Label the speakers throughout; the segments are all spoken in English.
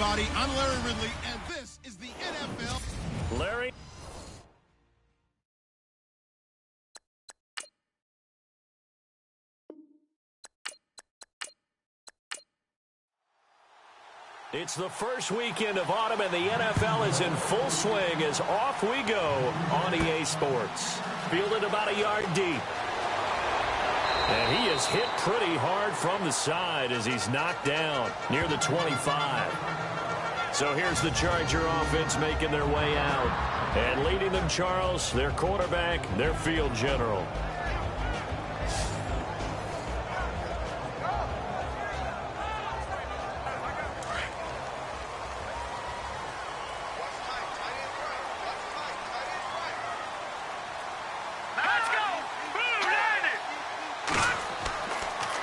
Speaker 1: everybody. I'm Larry Ridley, and this is the NFL.
Speaker 2: Larry. It's the first weekend of autumn, and the NFL is in full swing as off we go on EA Sports. Fielded about a yard deep. And he is hit pretty hard from the side as he's knocked down near the 25. So here's the Charger offense making their way out. And leading them, Charles, their quarterback, their field general.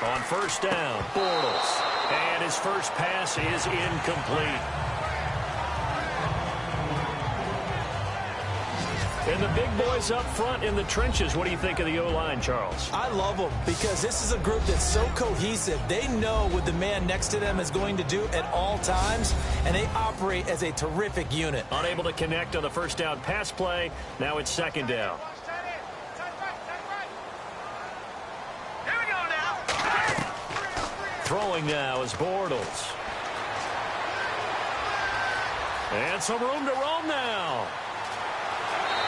Speaker 2: On first down, Bortles. And his first pass is incomplete. And the big boys up front in the trenches. What do you think of the O-line, Charles?
Speaker 3: I love them because this is a group that's so cohesive. They know what the man next to them is going to do at all times, and they operate as a terrific unit.
Speaker 2: Unable to connect on the first down pass play. Now it's second down. Throwing now is Bortles. And some room to roam now.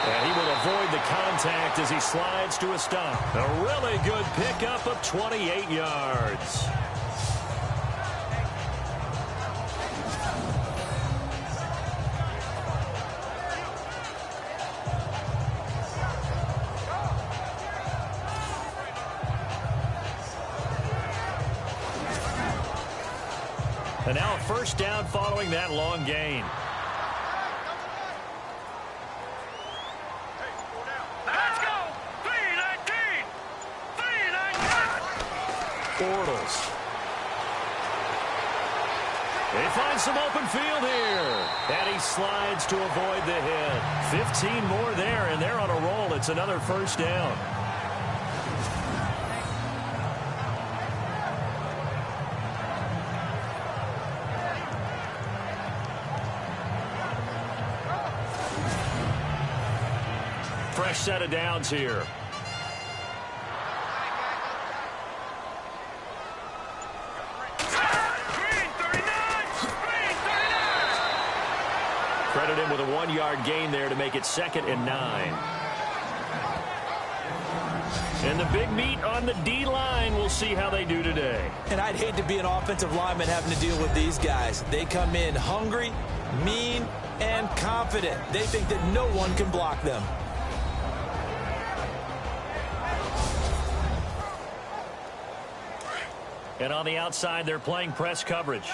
Speaker 2: And he will avoid the contact as he slides to a stop. A really good pickup of 28 yards. And now a first down following that long gain. Let's go! 3-19! 3-19! Bortles. They find some open field here. And he slides to avoid the hit. 15 more there, and they're on a roll. It's another first down. Fresh set of downs here. Credit him with a 1-yard gain there to make it 2nd and 9. And the big meat on the D-line. We'll see how they do today.
Speaker 3: And I'd hate to be an offensive lineman having to deal with these guys. They come in hungry, mean, and confident. They think that no one can block them.
Speaker 2: And on the outside, they're playing press coverage.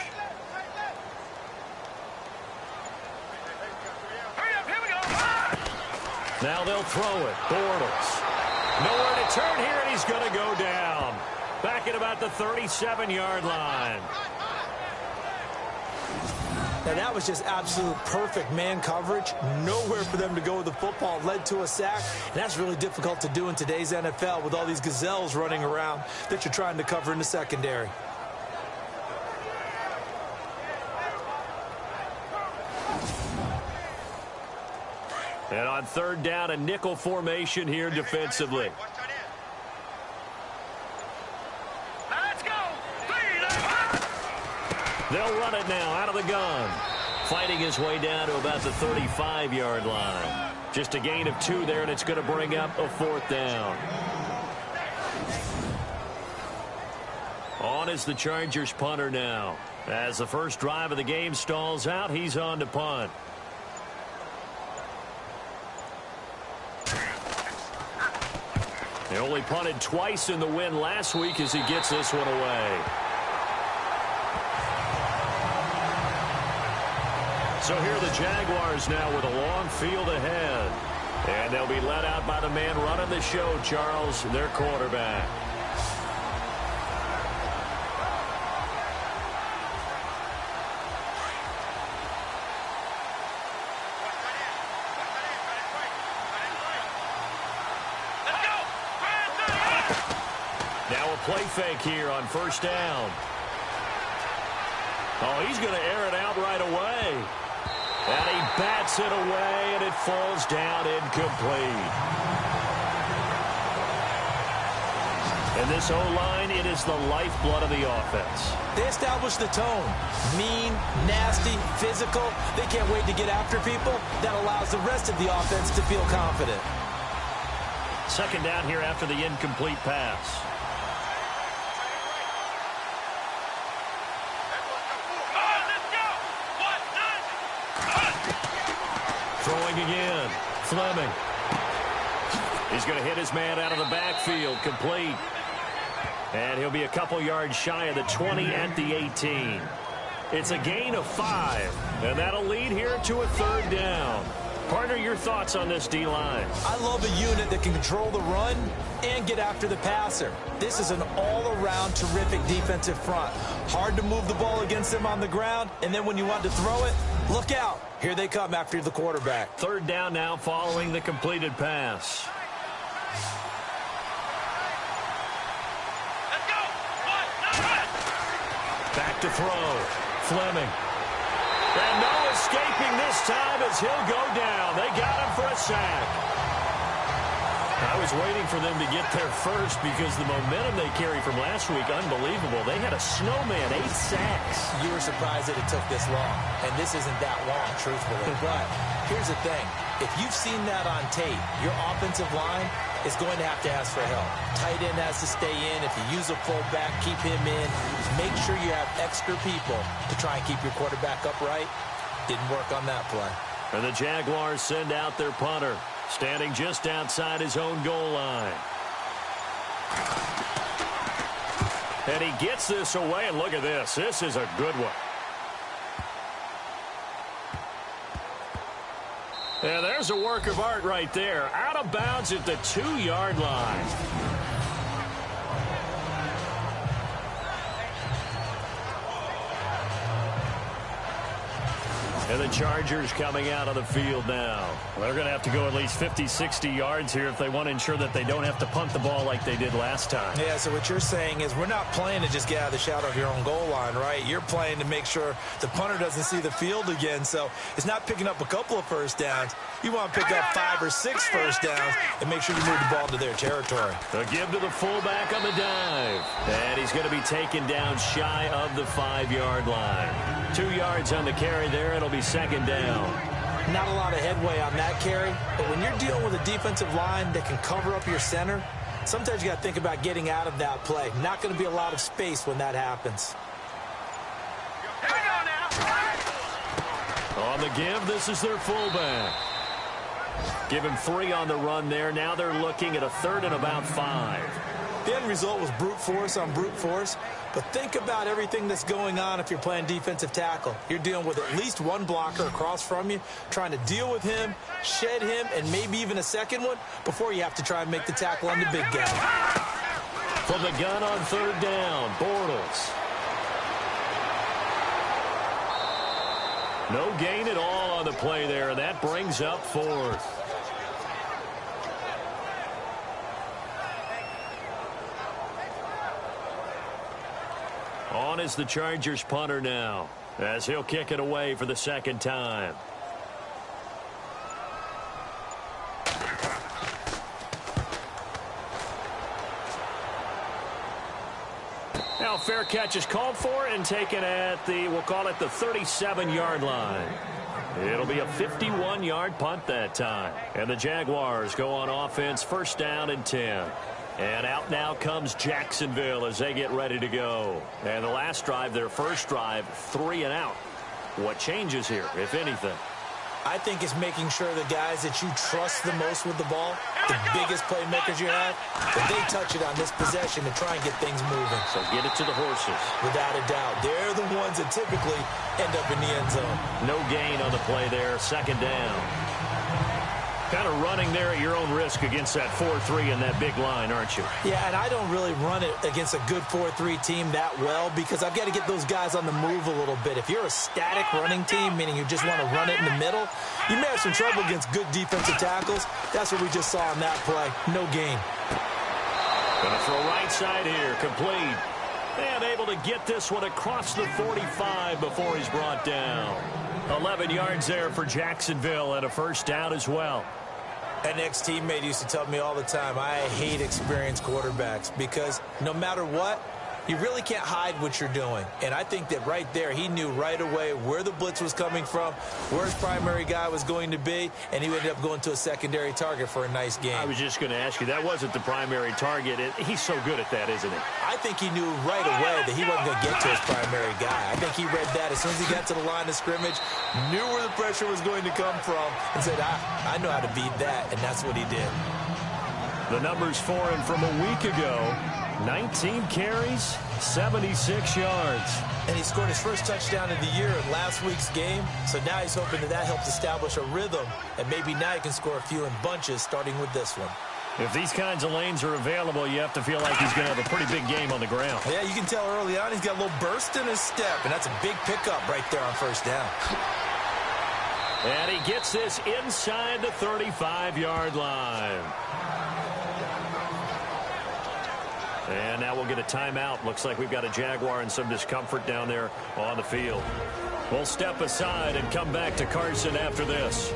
Speaker 2: Now they'll throw it. Bortles. Nowhere to turn here, and he's going to go down. Back at about the 37-yard line.
Speaker 3: Now that was just absolute perfect man coverage. Nowhere for them to go with the football. Led to a sack. And that's really difficult to do in today's NFL with all these gazelles running around that you're trying to cover in the secondary.
Speaker 2: And on third down, a nickel formation here defensively. They'll run it now out of the gun. Fighting his way down to about the 35-yard line. Just a gain of 2 there, and it's going to bring up a 4th down. On is the Chargers punter now. As the first drive of the game stalls out, he's on to punt. He only punted twice in the win last week as he gets this one away. So here are the Jaguars now with a long field ahead. And they'll be led out by the man running the show, Charles, their quarterback. Now a play fake here on first down. Oh, he's going to air it out right away. And he bats it away, and it falls down incomplete. And this O-line, it is the lifeblood of the offense.
Speaker 3: They establish the tone. Mean, nasty, physical. They can't wait to get after people. That allows the rest of the offense to feel confident.
Speaker 2: Second down here after the incomplete pass. Throwing again. Fleming. He's going to hit his man out of the backfield. Complete. And he'll be a couple yards shy of the 20 at the 18. It's a gain of 5. And that'll lead here to a third down. Partner, your thoughts on this D-line?
Speaker 3: I love a unit that can control the run and get after the passer. This is an all-around terrific defensive front. Hard to move the ball against them on the ground, and then when you want to throw it, look out. Here they come after the quarterback.
Speaker 2: Third down now following the completed pass. Back to throw. Fleming. And no escaping this time as he'll go down. They got him for a sack. I was waiting for them to get there first because the momentum they carry from last week, unbelievable. They had a snowman, 8 sacks.
Speaker 3: You were surprised that it took this long, and this isn't that long, truthfully. But here's the thing. If you've seen that on tape, your offensive line is going to have to ask for help. Tight end has to stay in. If you use a fullback, keep him in. Make sure you have extra people to try and keep your quarterback upright. Didn't work on that play.
Speaker 2: And the Jaguars send out their punter, standing just outside his own goal line. And he gets this away, and look at this. This is a good one. And there's a work of art right there. Out of bounds at the 2-yard line. And the Chargers coming out on the field now. They're going to have to go at least 50, 60 yards here if they want to ensure that they don't have to punt the ball like they did last time.
Speaker 3: Yeah, so what you're saying is we're not playing to just get out of the shadow of your own goal line, right? You're playing to make sure the punter doesn't see the field again. So it's not picking up a couple of first downs. You want to pick up 5 or 6 first downs and make sure you move the ball to their territory.
Speaker 2: A give to the fullback on the dive. And he's going to be taken down shy of the 5-yard line. 2 yards on the carry there. It'll be second down.
Speaker 3: Not a lot of headway on that carry, but when you're dealing with a defensive line that can cover up your center, sometimes you got to think about getting out of that play. Not going to be a lot of space when that happens.
Speaker 2: On the give, this is their fullback. Give him 3 on the run there. Now they're looking at a third and about 5.
Speaker 3: The end result was brute force on brute force. But think about everything that's going on if you're playing defensive tackle. You're dealing with at least one blocker across from you, trying to deal with him, shed him, and maybe even a second one before you have to try and make the tackle on the big guy.
Speaker 2: From the gun on third down, Bortles. No gain at all on the play there, and that brings up fourth. On is the Chargers punter now, as he'll kick it away for the second time. Now fair catch is called for and taken at the, we'll call it the 37-yard line. It'll be a 51-yard punt that time. And the Jaguars go on offense, first down and 10. And out now comes Jacksonville as they get ready to go. And the last drive, their first drive, 3 and out. What changes here, if anything?
Speaker 3: I think it's making sure the guys that you trust the most with the ball, the biggest playmakers you have, that they touch it on this possession to try and get things moving.
Speaker 2: So get it to the horses.
Speaker 3: Without a doubt. They're the ones that typically end up in the end zone.
Speaker 2: No gain on the play there, second down. Kind of running there at your own risk against that 4-3 and that big line, aren't you?
Speaker 3: Yeah, and I don't really run it against a good 4-3 team that well because I've got to get those guys on the move a little bit. If you're a static running team, meaning you just want to run it in the middle, you may have some trouble against good defensive tackles. That's what we just saw on that play. No gain.
Speaker 2: Gonna throw right side here, complete. And able to get this one across the 45 before he's brought down. 11 yards there for Jacksonville and a first down as well.
Speaker 3: An ex-teammate used to tell me all the time, I hate experienced quarterbacks because no matter what, you really can't hide what you're doing. And I think that right there, he knew right away where the blitz was coming from, where his primary guy was going to be, and he ended up going to a secondary target for a nice game.
Speaker 2: I was just going to ask you, that wasn't the primary target. He's so good at that, isn't he?
Speaker 3: I think he knew right away that he wasn't going to get to his primary guy. I think he read that as soon as he got to the line of scrimmage, knew where the pressure was going to come from, and said, I know how to beat that, and that's what he did.
Speaker 2: The numbers for him from a week ago. 19 carries, 76 yards.
Speaker 3: And he scored his first touchdown of the year in last week's game. So now he's hoping that helps establish a rhythm. And maybe now he can score a few in bunches, starting with this one.
Speaker 2: If these kinds of lanes are available, you have to feel like he's going to have a pretty big game on the ground.
Speaker 3: Yeah, you can tell early on he's got a little burst in his step. And that's a big pickup right there on first down.
Speaker 2: And he gets this inside the 35-yard line. And now we'll get a timeout. Looks like we've got a Jaguar in some discomfort down there on the field. We'll step aside and come back to Carson after this.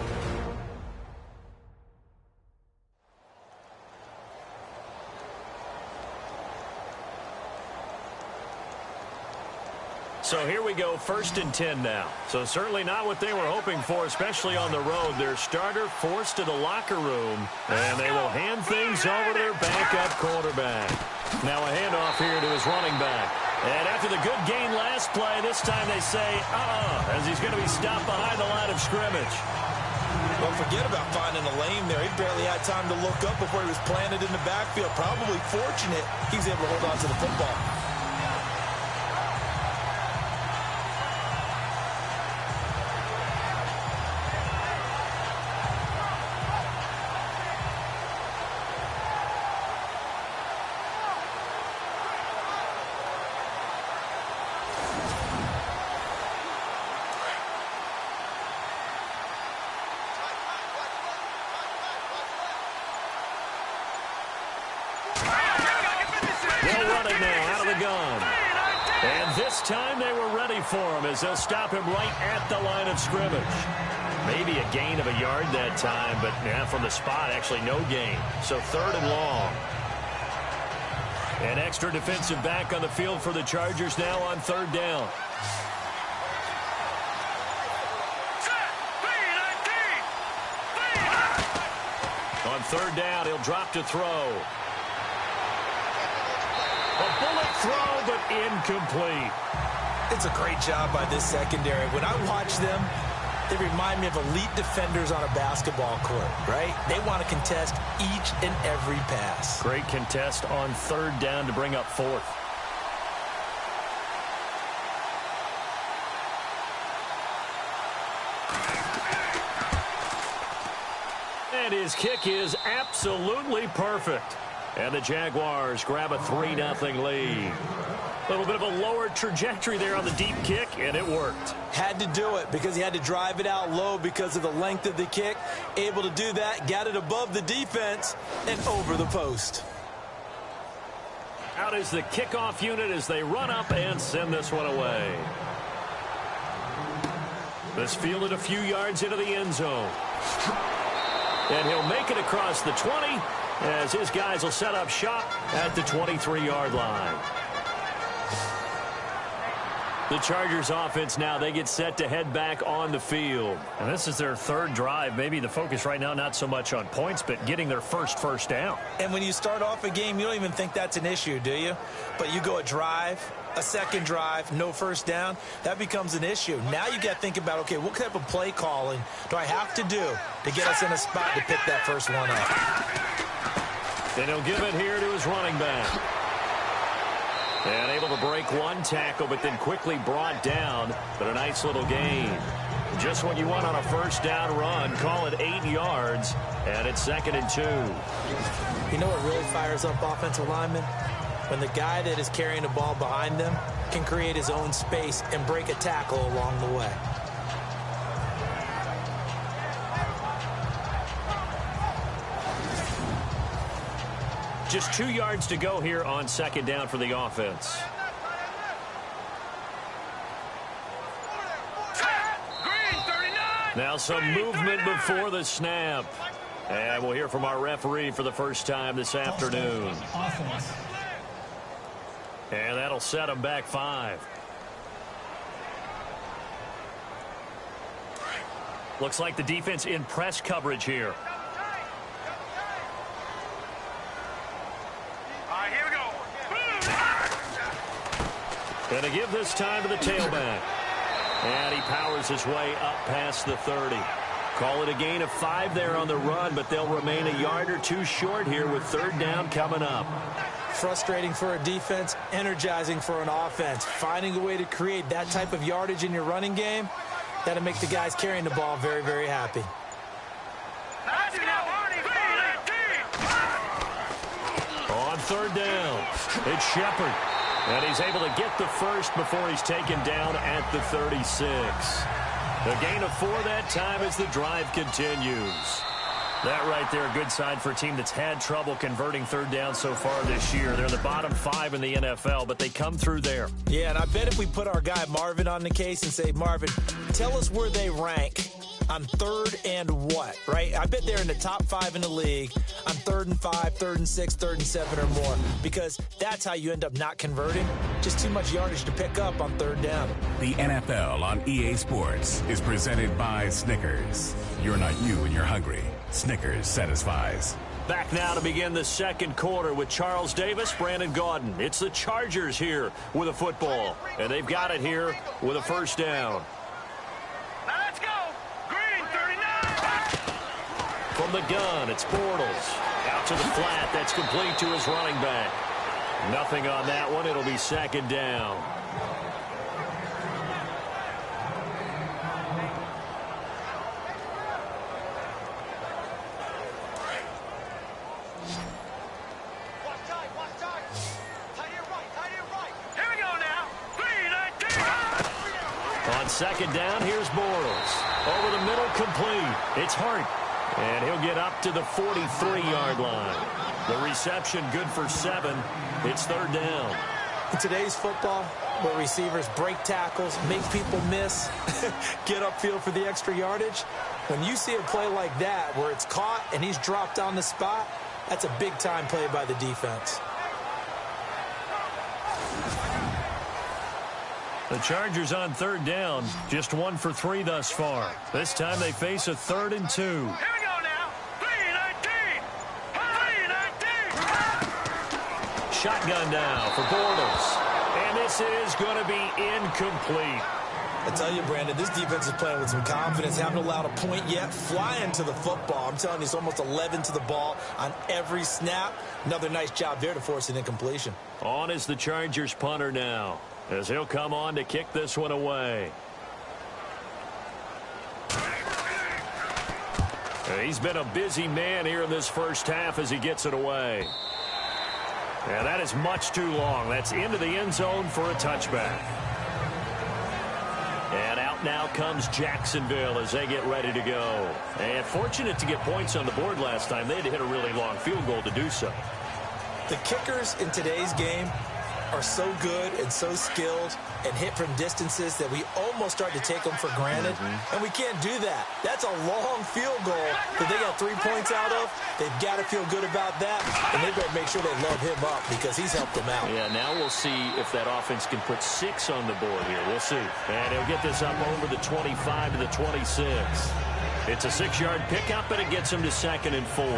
Speaker 2: So here we go, 1st and 10 now. So certainly not what they were hoping for, especially on the road. Their starter forced to the locker room, and they will hand things over to their backup quarterback. Now a handoff here to his running back. And after the good gain last play, this time they say, as he's going to be stopped behind the line of scrimmage.
Speaker 3: Well, forget about finding a lane there. He barely had time to look up before he was planted in the backfield. Probably fortunate he was able to hold on to the football.
Speaker 2: This time they were ready for him as they'll stop him right at the line of scrimmage. Maybe a gain of a yard that time, but from the spot, actually no gain. So 3rd and long. An extra defensive back on the field for the Chargers now on 3rd down. On 3rd down, he'll drop to throw. A bullet throw, but incomplete.
Speaker 3: It's a great job by this secondary. When I watch them, they remind me of elite defenders on a basketball court, right? They want to contest each and every pass.
Speaker 2: Great contest on 3rd down to bring up 4th. And his kick is absolutely perfect. And the Jaguars grab a 3-0 lead. A little bit of a lower trajectory there on the deep kick, and it worked.
Speaker 3: Had to do it because he had to drive it out low because of the length of the kick. Able to do that, got it above the defense, and over the post.
Speaker 2: Out is the kickoff unit as they run up and send this one away. This fielded a few yards into the end zone. And he'll make it across the 20 as his guys will set up shop at the 23-yard line. The Chargers offense now, they get set to head back on the field. And this is their 3rd drive. Maybe the focus right now not so much on points, but getting their first down.
Speaker 3: And when you start off a game, you don't even think that's an issue, do you? But you go a drive, a 2nd drive, no first down, that becomes an issue. Now you got to think about, okay, what type of play calling do I have to do to get us in a spot to pick that first one up?
Speaker 2: And he'll give it here to his running back. And able to break one tackle, but then quickly brought down. But a nice little gain. Just what you want on a first down run. Call it 8 yards. And it's 2nd and 2.
Speaker 3: You know what really fires up offensive linemen? When the guy that is carrying the ball behind them can create his own space and break a tackle along the way.
Speaker 2: Just 2 yards to go here on 2nd down for the offense. Now some movement before the snap. And we'll hear from our referee for the first time this afternoon. And that'll set them back 5. Looks like the defense in press coverage here.
Speaker 4: Here we go.
Speaker 2: Going to give this time to the tailback. And he powers his way up past the 30. Call it a gain of 5 there on the run, but they'll remain a yard or 2 short here with 3rd down coming up.
Speaker 3: Frustrating for a defense, energizing for an offense. Finding a way to create that type of yardage in your running game, that'll make the guys carrying the ball very, very happy.
Speaker 2: On 3rd down, it's Shepard. And he's able to get the first before he's taken down at the 36. A gain of 4 that time as the drive continues. That right there, a good sign for a team that's had trouble converting 3rd down so far this year. They're the bottom 5 in the NFL, but they come through there.
Speaker 3: Yeah, and I bet if we put our guy Marvin on the case and say, Marvin, tell us where they rank on 3rd and what, right? I bet they're in the top 5 in the league on 3rd and 5, 3rd and 6, 3rd and 7 or more, because that's how you end up not converting. Just too much yardage to pick up on 3rd down.
Speaker 5: The NFL on EA Sports is presented by Snickers. You're not you when you're hungry. Snickers satisfies.
Speaker 2: Back now to begin the second quarter with Charles Davis, Brandon Gaudin. It's the Chargers here with a football, and they've got it here with a 1st down.
Speaker 4: Now let's go. Green, 39.
Speaker 2: From the gun, it's Bortles. Out to the flat. That's complete to his running back. Nothing on that one. It'll be 2nd down. On 2nd down, here's Bortles. Over the middle, complete. It's Hart. And he'll get up to the 43-yard line. The reception good for 7. It's 3rd down.
Speaker 3: In today's football, where receivers break tackles, make people miss, get upfield for the extra yardage, when you see a play like that where it's caught and he's dropped on the spot, that's a big-time play by the defense.
Speaker 2: The Chargers on 3rd down, just 1 for 3 thus far. This time they face a 3rd and 2.
Speaker 4: Here we go now. 3-19. 3-19.
Speaker 2: Shotgun now for Bortles. And this is going to be incomplete.
Speaker 3: I tell you, Brandon, this defense is playing with some confidence. Haven't allowed a point yet. Flying to the football. I'm telling you, it's almost 11 to the ball on every snap. Another nice job there to force an incompletion.
Speaker 2: On is the Chargers punter now, as he'll come on to kick this one away. He's been a busy man here in this first half as he gets it away. And that is much too long. That's into the end zone for a touchback. And out now comes Jacksonville as they get ready to go. And fortunate to get points on the board last time. They had to hit a really long field goal to do so.
Speaker 3: The kickers in today's game are so good and so skilled and hit from distances that we almost start to take them for granted. And we can't do that. That's a long field goal that they got 3 points out of. They've got to feel good about that, and they better make sure they load him up because he's helped them out.
Speaker 2: Yeah, now we'll see if that offense can put 6 on the board here. We'll see. And he'll get this up over the 25 to the 26. It's a 6-yard pickup, and it gets him to 2nd and 4.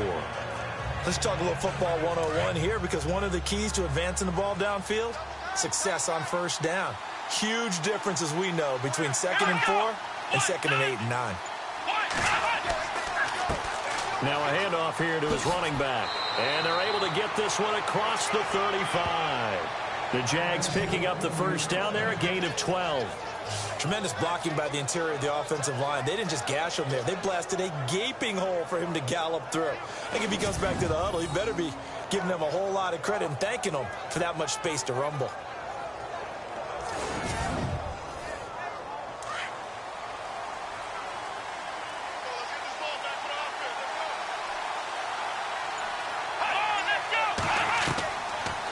Speaker 3: Let's talk a little football 101 here, because one of the keys to advancing the ball downfield, success on 1st down. Huge difference, as we know, between 2nd and 4 and 2nd and 8 and 9.
Speaker 2: Now a handoff here to his running back. And they're able to get this one across the 35. The Jags picking up the 1st down there, a gain of 12.
Speaker 3: Tremendous blocking by the interior of the offensive line. They didn't just gash him there. They blasted a gaping hole for him to gallop through. I think if he comes back to the huddle, he better be giving them a whole lot of credit and thanking them for that much space to rumble.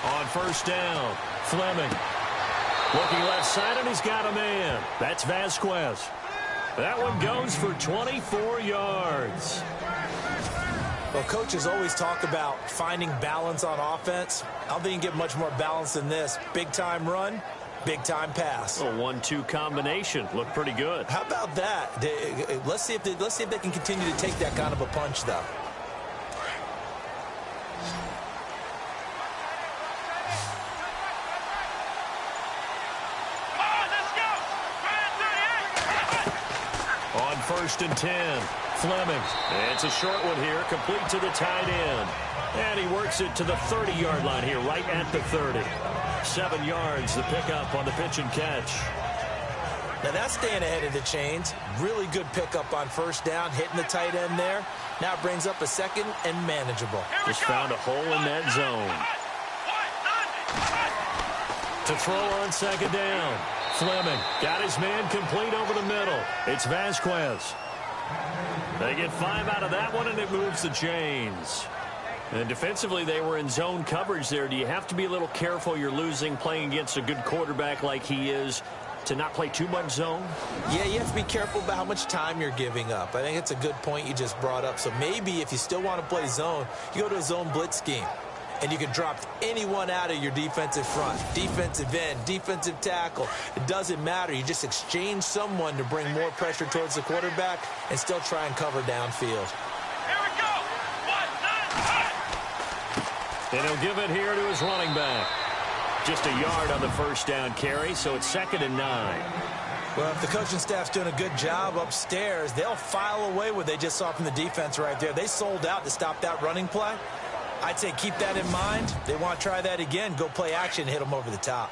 Speaker 2: On 1st down, Fleming. Looking left side, and he's got a man. That's Vasquez. That one goes for 24 yards.
Speaker 3: Well, coaches always talk about finding balance on offense. I don't think you can get much more balance than this. Big-time run, big-time pass.
Speaker 2: A 1-2 combination. Looked pretty good.
Speaker 3: How about that? Let's see if they can continue to take that kind of a punch, though.
Speaker 2: On 1st and 10, Fleming. It's a short one here, complete to the tight end. And he works it to the 30-yard line here, right at the 30. 7 yards, the pickup on the pitch and catch.
Speaker 3: Now that's staying ahead of the chains. Really good pickup on 1st down, hitting the tight end there. Now it brings up a 2nd and manageable.
Speaker 2: Just found a hole in that zone. To throw on 2nd down. Fleming got his man complete over the middle. It's Vasquez. They get 5 out of that one, and it moves the chains. And defensively, they were in zone coverage there. Do you have to be a little careful? You're losing playing against a good quarterback like he is to not play too much zone?
Speaker 3: Yeah, you have to be careful about how much time you're giving up. I think it's a good point you just brought up. So maybe if you still want to play zone, you go to a zone blitz scheme. And you can drop anyone out of your defensive front, defensive end, defensive tackle. It doesn't matter. You just exchange someone to bring more pressure towards the quarterback and still try and cover downfield.
Speaker 4: Here we go. 1, 9,
Speaker 2: And he'll give it here to his running back. Just a yard on the 1st down carry, so it's 2nd and 9.
Speaker 3: Well, if the coaching staff's doing a good job upstairs, they'll file away what they just saw from the defense right there. They sold out to stop that running play. I'd say keep that in mind. They want to try that again. Go play action, hit them over the top.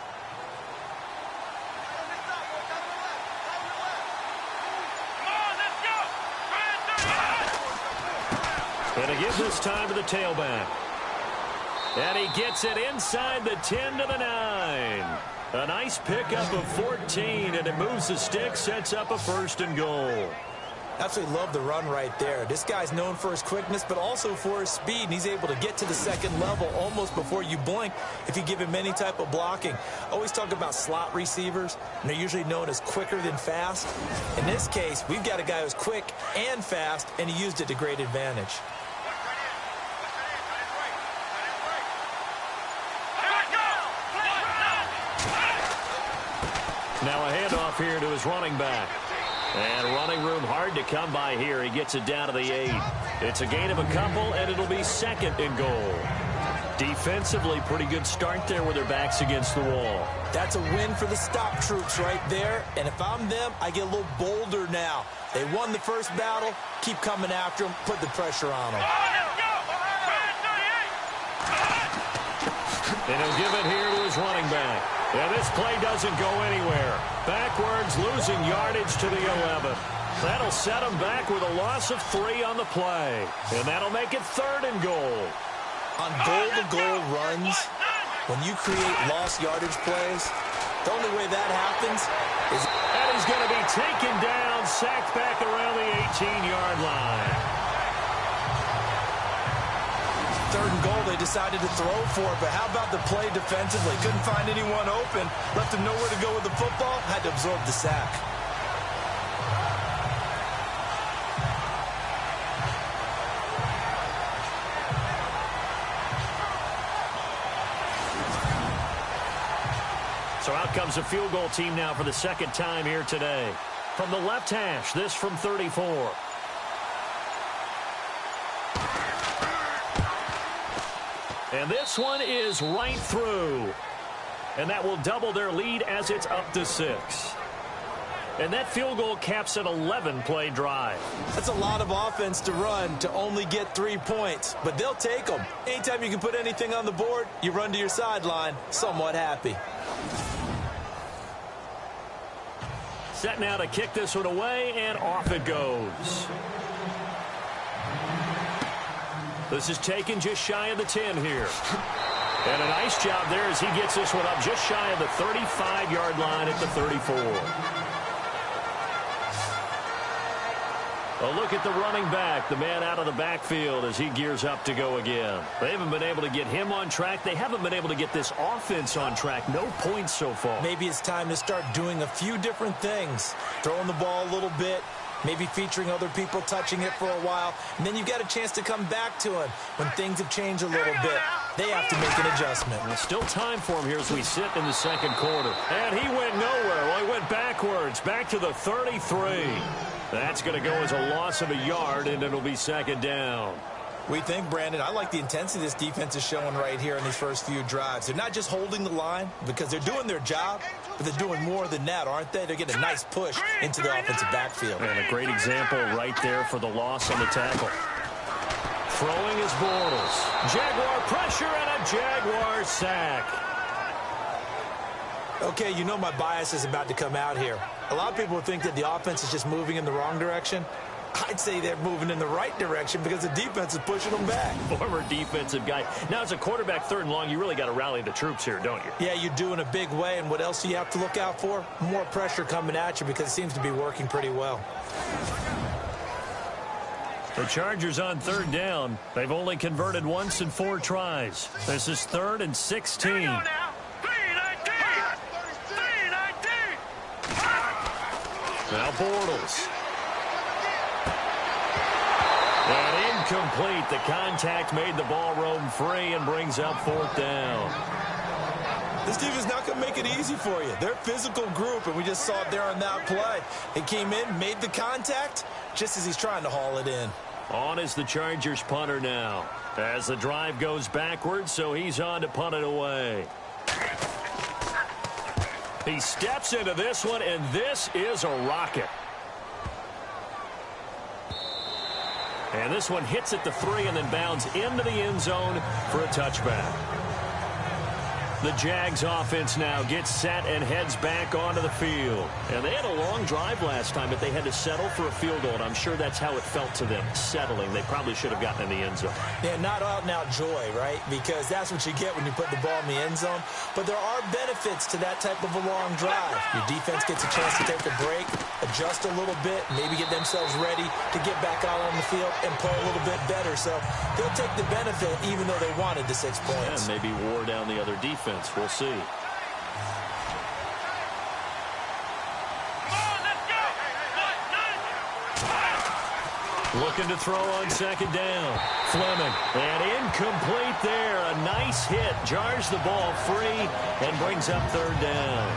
Speaker 2: And he gives this time to the tailback. And he gets it inside the 10 to the 9. A nice pickup of 14, and it moves the stick, sets up a 1st and goal.
Speaker 3: Absolutely love the run right there. This guy's known for his quickness, but also for his speed, and he's able to get to the 2nd level almost before you blink if you give him any type of blocking. Always talk about slot receivers, and they're usually known as quicker than fast. In this case, we've got a guy who's quick and fast, and he used it to great advantage.
Speaker 2: Now a handoff here to his running back. And running room hard to come by here. He gets it down to the 8. It's a gain of a couple, and it'll be 2nd and goal. Defensively, pretty good start there with their backs against the wall.
Speaker 3: That's a win for the stop troops right there. And if I'm them, I get a little bolder now. They won the 1st battle. Keep coming after them. Put the pressure on them.
Speaker 2: And he'll give it here to his running back. Yeah, this play doesn't go anywhere. Backwards, losing yardage to the 11. That'll set him back with a loss of 3 on the play. And that'll make it 3rd and goal.
Speaker 3: On goal-to-goal runs, when you create lost yardage plays, the only way that happens is...
Speaker 2: And he's going to be taken down, sacked back around the 18-yard line.
Speaker 3: 3rd and goal, they decided to throw for it, but how about the play defensively? Couldn't find anyone open, left him nowhere to go with the football, had to absorb the sack.
Speaker 2: So out comes a field goal team now for the 2nd time here today. From the left hash, this from 34. And this one is right through. And that will double their lead as it's up to 6. And that field goal caps an 11-play drive.
Speaker 3: That's a lot of offense to run to only get 3 points, but they'll take them. Anytime you can put anything on the board, you run to your sideline, somewhat happy.
Speaker 2: Set now to kick this one away, and off it goes. This is taken just shy of the 10 here. And a nice job there as he gets this one up just shy of the 35-yard line at the 34. A look at the running back, the man out of the backfield as he gears up to go again. They haven't been able to get him on track. They haven't been able to get this offense on track. No points so far.
Speaker 3: Maybe it's time to start doing a few different things. Throwing the ball a little bit, maybe featuring other people touching it for a while, and then you get a chance to come back to him when things have changed a little bit. They have to make an adjustment.
Speaker 2: There's still time for him here as we sit in the second quarter. And he went nowhere. Well, he went backwards, back to the 33. That's going to go as a loss of a yard, and it'll be second down.
Speaker 3: We think, Brandon, I like the intensity this defense is showing right here in these first few drives. They're not just holding the line because they're doing their job, but they're doing more than that, aren't they? They're getting a nice push into the offensive backfield.
Speaker 2: And a great example right there for the loss on the tackle. Throwing is Bortles. Jaguar pressure and a Jaguar sack.
Speaker 3: Okay, you know my bias is about to come out here. A lot of people think that the offense is just moving in the wrong direction. I'd say they're moving in the right direction because the defense is pushing them back.
Speaker 2: Former defensive guy. Now, as a quarterback, third and long, you really got to rally the troops here, don't you?
Speaker 3: Yeah, you do in a big way. And what else do you have to look out for? More pressure coming at you because it seems to be working pretty well.
Speaker 2: The Chargers on third down. They've only converted once in 4 tries. This is 3rd and 16. Now Bortles. And incomplete. The contact made the ball roam free and brings up 4th down.
Speaker 3: This defense not going to make it easy for you. They're a physical group, and we just saw it there on that play. He came in, made the contact, just as he's trying to haul it in.
Speaker 2: On is the Chargers punter now. As the drive goes backwards, so he's on to punt it away. He steps into this one, and this is a rocket. And this one hits at the 3 and then bounds into the end zone for a touchback. The Jags offense now gets set and heads back onto the field. And they had a long drive last time, but they had to settle for a field goal, and I'm sure that's how it felt to them, settling. They probably should have gotten in the end zone.
Speaker 3: Yeah, not out-and-out joy, right? Because that's what you get when you put the ball in the end zone. But there are benefits to that type of a long drive. Your defense gets a chance to take a break, adjust a little bit, maybe get themselves ready to get back out on the field and play a little bit better. So they'll take the benefit even though they wanted the 6 points.
Speaker 2: And maybe wore down the other defense. We'll see. Looking to throw on second down. Fleming. And incomplete there. A nice hit. Jars the ball free and brings up 3rd down.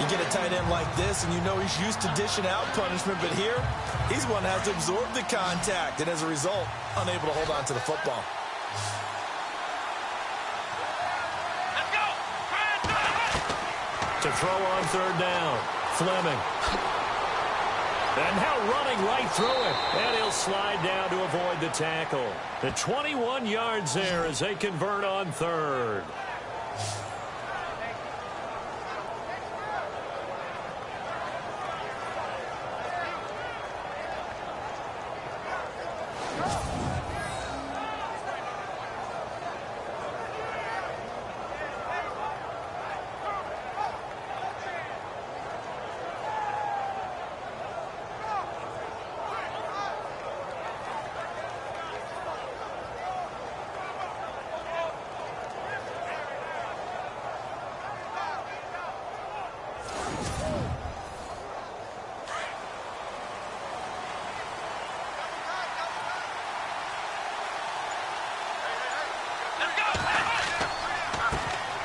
Speaker 3: You get a tight end like this, and you know he's used to dishing out punishment, but here, he's one that has to absorb the contact, and as a result, unable to hold on to the football.
Speaker 2: To throw on 3rd down. Fleming. And now running right through it. And he'll slide down to avoid the tackle. The 21 yards there as they convert on 3rd.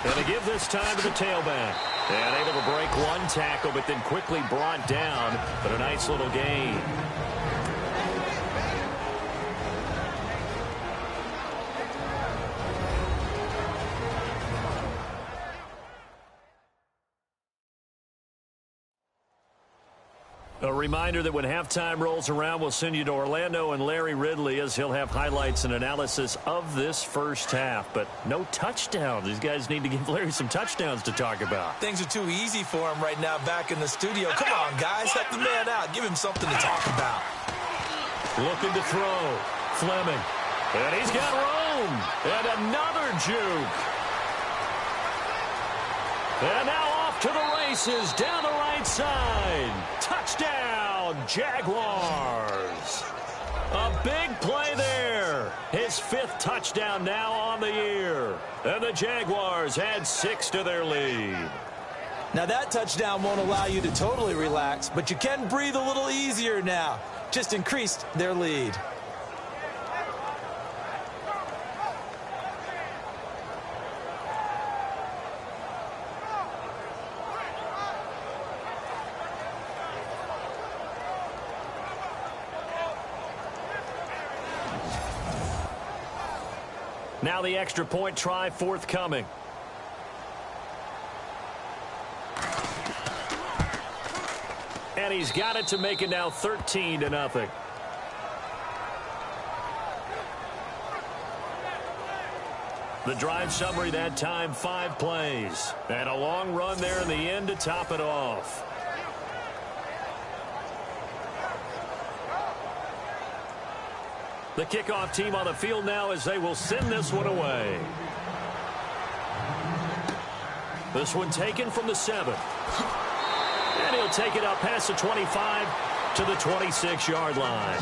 Speaker 2: Going to give this time to the tailback. And able to break one tackle, but then quickly brought down. But a nice little gain. A reminder that when halftime rolls around, we'll send you to Orlando and Larry Ridley as he'll have highlights and analysis of this first half. But no touchdowns. These guys need to give Larry some touchdowns to talk about.
Speaker 3: Things are too easy for him right now back in the studio. Come on, guys. Help the man out. Give him something to talk about.
Speaker 2: Looking to throw. Fleming. And he's got room. And another juke. And now off to the races down the right side. Touchdown, Jaguars. A big play there. His 5th touchdown now on the year. And the Jaguars add 6 to their lead.
Speaker 3: Now that touchdown won't allow you to totally relax, but you can breathe a little easier now. Just increased their lead.
Speaker 2: Now the extra point try forthcoming. And he's got it to make it now 13-0. The drive summary that time, 5 plays. And a long run there in the end to top it off. The kickoff team on the field now as they will send this one away. This one taken from the 7. And he'll take it up past the 25 to the 26-yard line.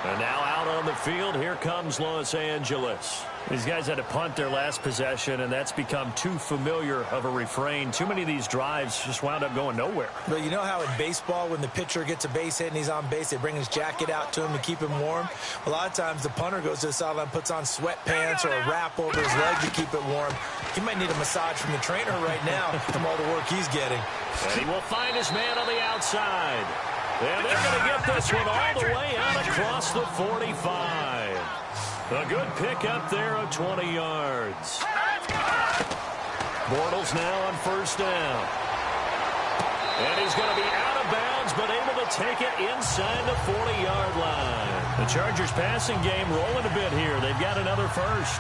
Speaker 2: And now out on the field, here comes Los Angeles. These guys had to punt their last possession, and that's become too familiar of a refrain. Too many of these drives just wound up going nowhere.
Speaker 3: But you know how in baseball, when the pitcher gets a base hit and he's on base, they bring his jacket out to him to keep him warm? A lot of times the punter goes to the sideline, puts on sweatpants or a wrap over his leg to keep it warm. He might need a massage from the trainer right now from all the work he's getting.
Speaker 2: And he will find his man on the outside. And they're going to get this one all the way out across the 45. A good pickup there of 20 yards. Bortles now on first down. And he's going to be out of bounds, but able to take it inside the 40-yard line. The Chargers passing game rolling a bit here. They've got another first.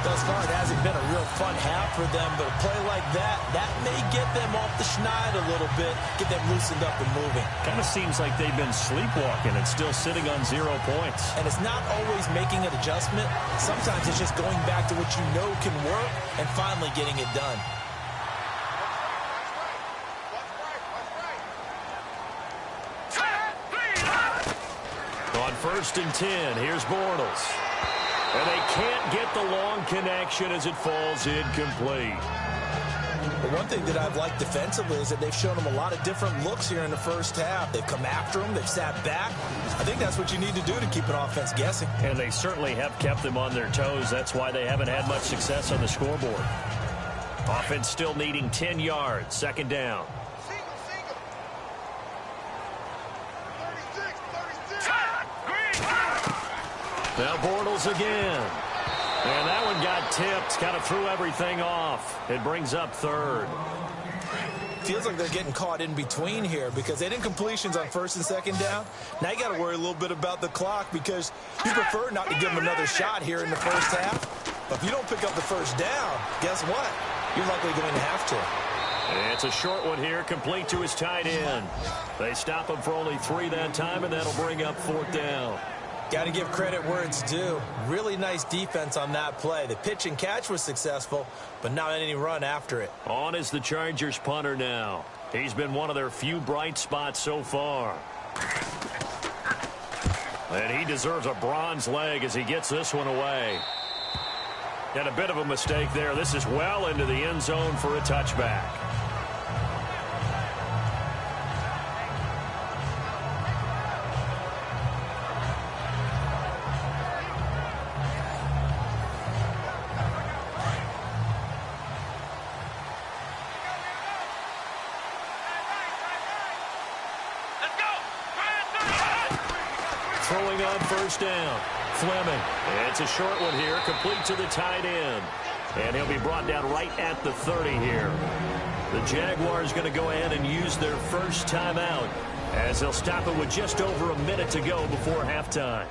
Speaker 3: Thus far, it hasn't been a real fun half for them, but a play like that may get them off the schneid a little bit, get them loosened up and moving.
Speaker 2: Kind of seems like they've been sleepwalking and still sitting on 0 points.
Speaker 3: And it's not always making an adjustment. Sometimes it's just going back to what you know can work and finally getting it done.
Speaker 2: On first and 10, here's Bortles. And they can't get the long connection as it falls incomplete.
Speaker 3: But one thing that I've liked defensively is that they've shown them a lot of different looks here in the first half. They've come after them. They've sat back. I think that's what you need to do to keep an offense guessing.
Speaker 2: And they certainly have kept them on their toes. That's why they haven't had much success on the scoreboard. Offense still needing 10 yards. Second down. Now Bortles again. And that one got tipped. Kind of threw everything off. It brings up third.
Speaker 3: Feels like they're getting caught in between here because they didn't completions on first and second down. Now you got to worry a little bit about the clock because you prefer not to give them another shot here in the first half. But if you don't pick up the first down, guess what? You're likely going to have to.
Speaker 2: And it's a short one here, complete to his tight end. They stop him for only 3 that time, and that'll bring up 4th down.
Speaker 3: Got to give credit where it's due. Really nice defense on that play. The pitch and catch was successful, but not any run after it.
Speaker 2: On is the Chargers punter now. He's been one of their few bright spots so far. And he deserves a bronze leg as he gets this one away. And a bit of a mistake there. This is well into the end zone for a touchback. Throwing on first down. Fleming. It's a short one here, complete to the tight end. And he'll be brought down right at the 30 here. The Jaguars going to go ahead and use their first timeout as they'll stop it with just over a minute to go before halftime.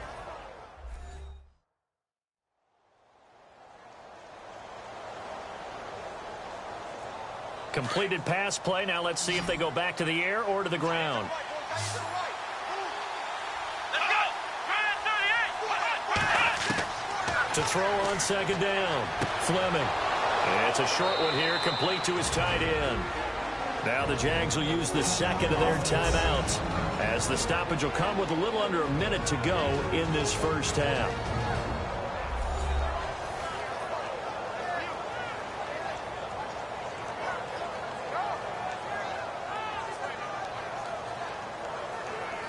Speaker 2: Completed pass play. Now let's see if they go back to the air or to the ground. To throw on second down, Fleming. It's a short one here, complete to his tight end. Now the Jags will use the second of their timeouts, as the stoppage will come with a little under a minute to go in this first half.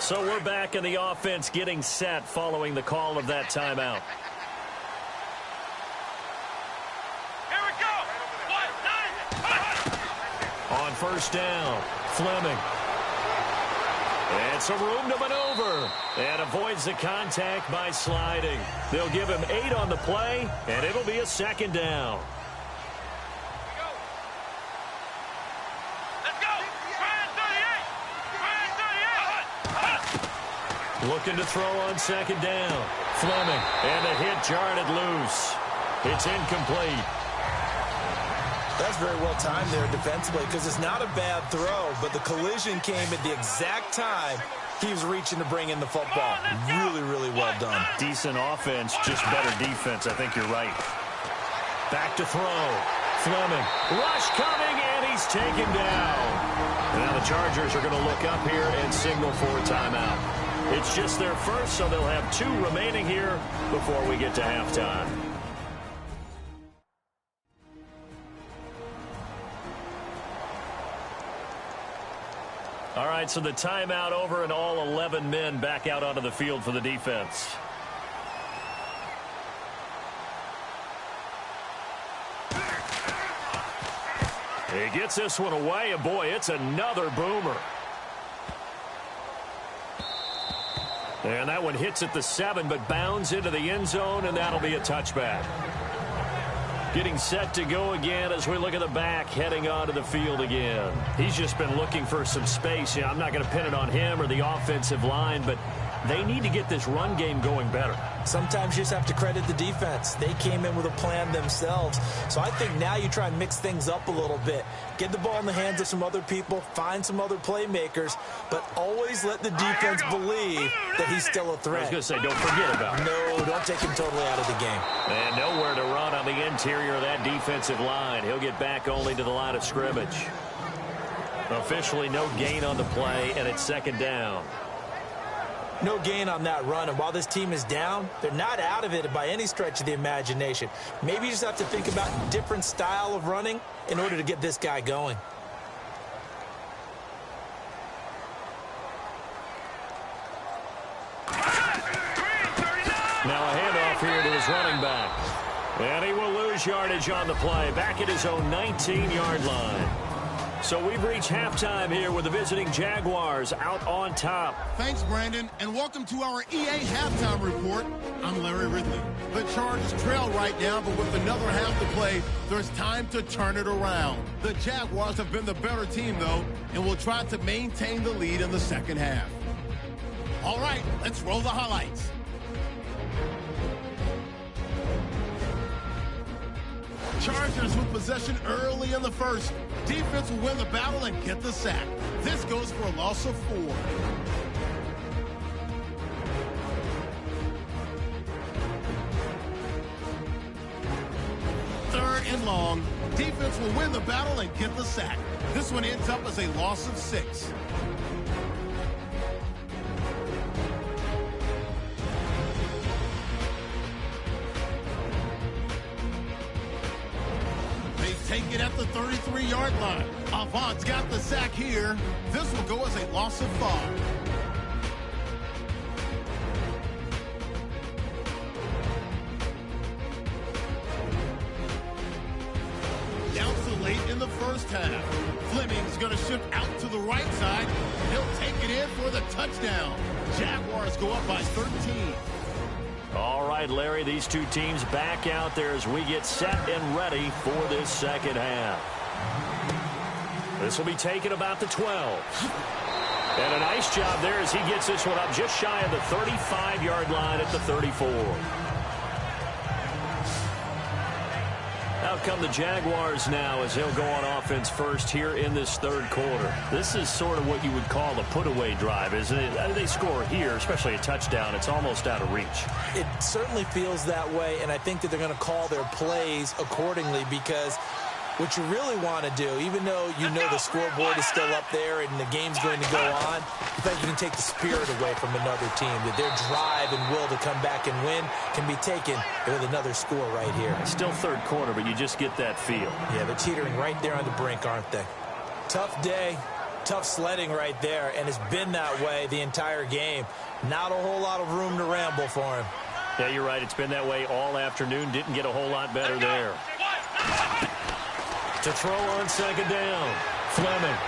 Speaker 2: So we're back in the offense getting set following the call of that timeout. On first down, Fleming. And some room to maneuver. And avoids the contact by sliding. They'll give him 8 on the play, and it'll be a second down.
Speaker 4: Let's go! Brian 38!
Speaker 2: Looking to throw on second down. Fleming. And the hit jarred it loose. It's incomplete.
Speaker 3: That's very well timed there defensively, because it's not a bad throw, but the collision came at the exact time he was reaching to bring in the football. Really, really well done.
Speaker 2: Decent offense, just better defense. I think you're right. Back to throw. Fleming. Rush coming, and he's taken down. Now the Chargers are going to look up here and signal for a timeout. It's just their first, so they'll have 2 remaining here before we get to halftime. All right, so the timeout over and all 11 men back out onto the field for the defense. He gets this one away, and boy, it's another boomer. And that one hits at the 7, but bounds into the end zone, and that'll be a touchback. Getting set to go again as we look at the back, heading onto the field again. He's just been looking for some space. I'm not going to pin it on him or the offensive line, but they need to get this run game going better.
Speaker 3: Sometimes you just have to credit the defense. They came in with a plan themselves. So I think now you try and mix things up a little bit. Get the ball in the hands of some other people, find some other playmakers, but always let the defense believe that he's still a threat.
Speaker 2: I was going to say, don't forget about it.
Speaker 3: No, don't take him totally out of the game.
Speaker 2: And nowhere to run on the interior of that defensive line. He'll get back only to the line of scrimmage. Officially no gain on the play, and it's second down.
Speaker 3: No gain on that run, and while this team is down, they're not out of it by any stretch of the imagination. Maybe you just have to think about a different style of running in order to get this guy going.
Speaker 2: Now a handoff here to his running back. And he will lose yardage on the play, back at his own 19-yard line. So we've reached halftime here with the visiting Jaguars out on top.
Speaker 1: Thanks, Brandon, and welcome to our EA Halftime Report. I'm Larry Ridley. The Chargers trail right now, but with another half to play, there's time to turn it around. The Jaguars have been the better team, though, and will try to maintain the lead in the second half. All right, let's roll the highlights. Chargers with possession early in the first. Defense will win the battle and get the sack. This goes for a loss of 4. Third and long. Defense will win the battle and get the sack. This one ends up as a loss of 6. Take it at the 33-yard line. Avant's got the sack here. This will go as a loss of 5. Down to late in the first half. Fleming's going to shift out to the right side. He'll take it in for the touchdown. Jaguars go up by 13.
Speaker 2: All right, Larry, these two teams back out there as we get set and ready for this second half. This will be taken about the 12. And a nice job there as he gets this one up just shy of the 35-yard line at the 34. Out come the Jaguars now as he'll go on offense first here in this third quarter. This is sort of what you would call a put-away drive, isn't it? They score here, especially a touchdown. It's almost out of reach.
Speaker 3: It certainly feels that way, and I think that they're going to call their plays accordingly because what you really want to do, even though you know the scoreboard is still up there and the game's going to go on, I think you can take the spirit away from another team, that their drive and will to come back and win can be taken with another score right here.
Speaker 2: It's still third quarter, but you just get that feel.
Speaker 3: Yeah, they're teetering right there on the brink, aren't they? Tough day, tough sledding right there, and it's been that way the entire game. Not a whole lot of room to ramble for him.
Speaker 2: Yeah, you're right. It's been that way all afternoon. Didn't get a whole lot better there. To throw on second down. Fleming.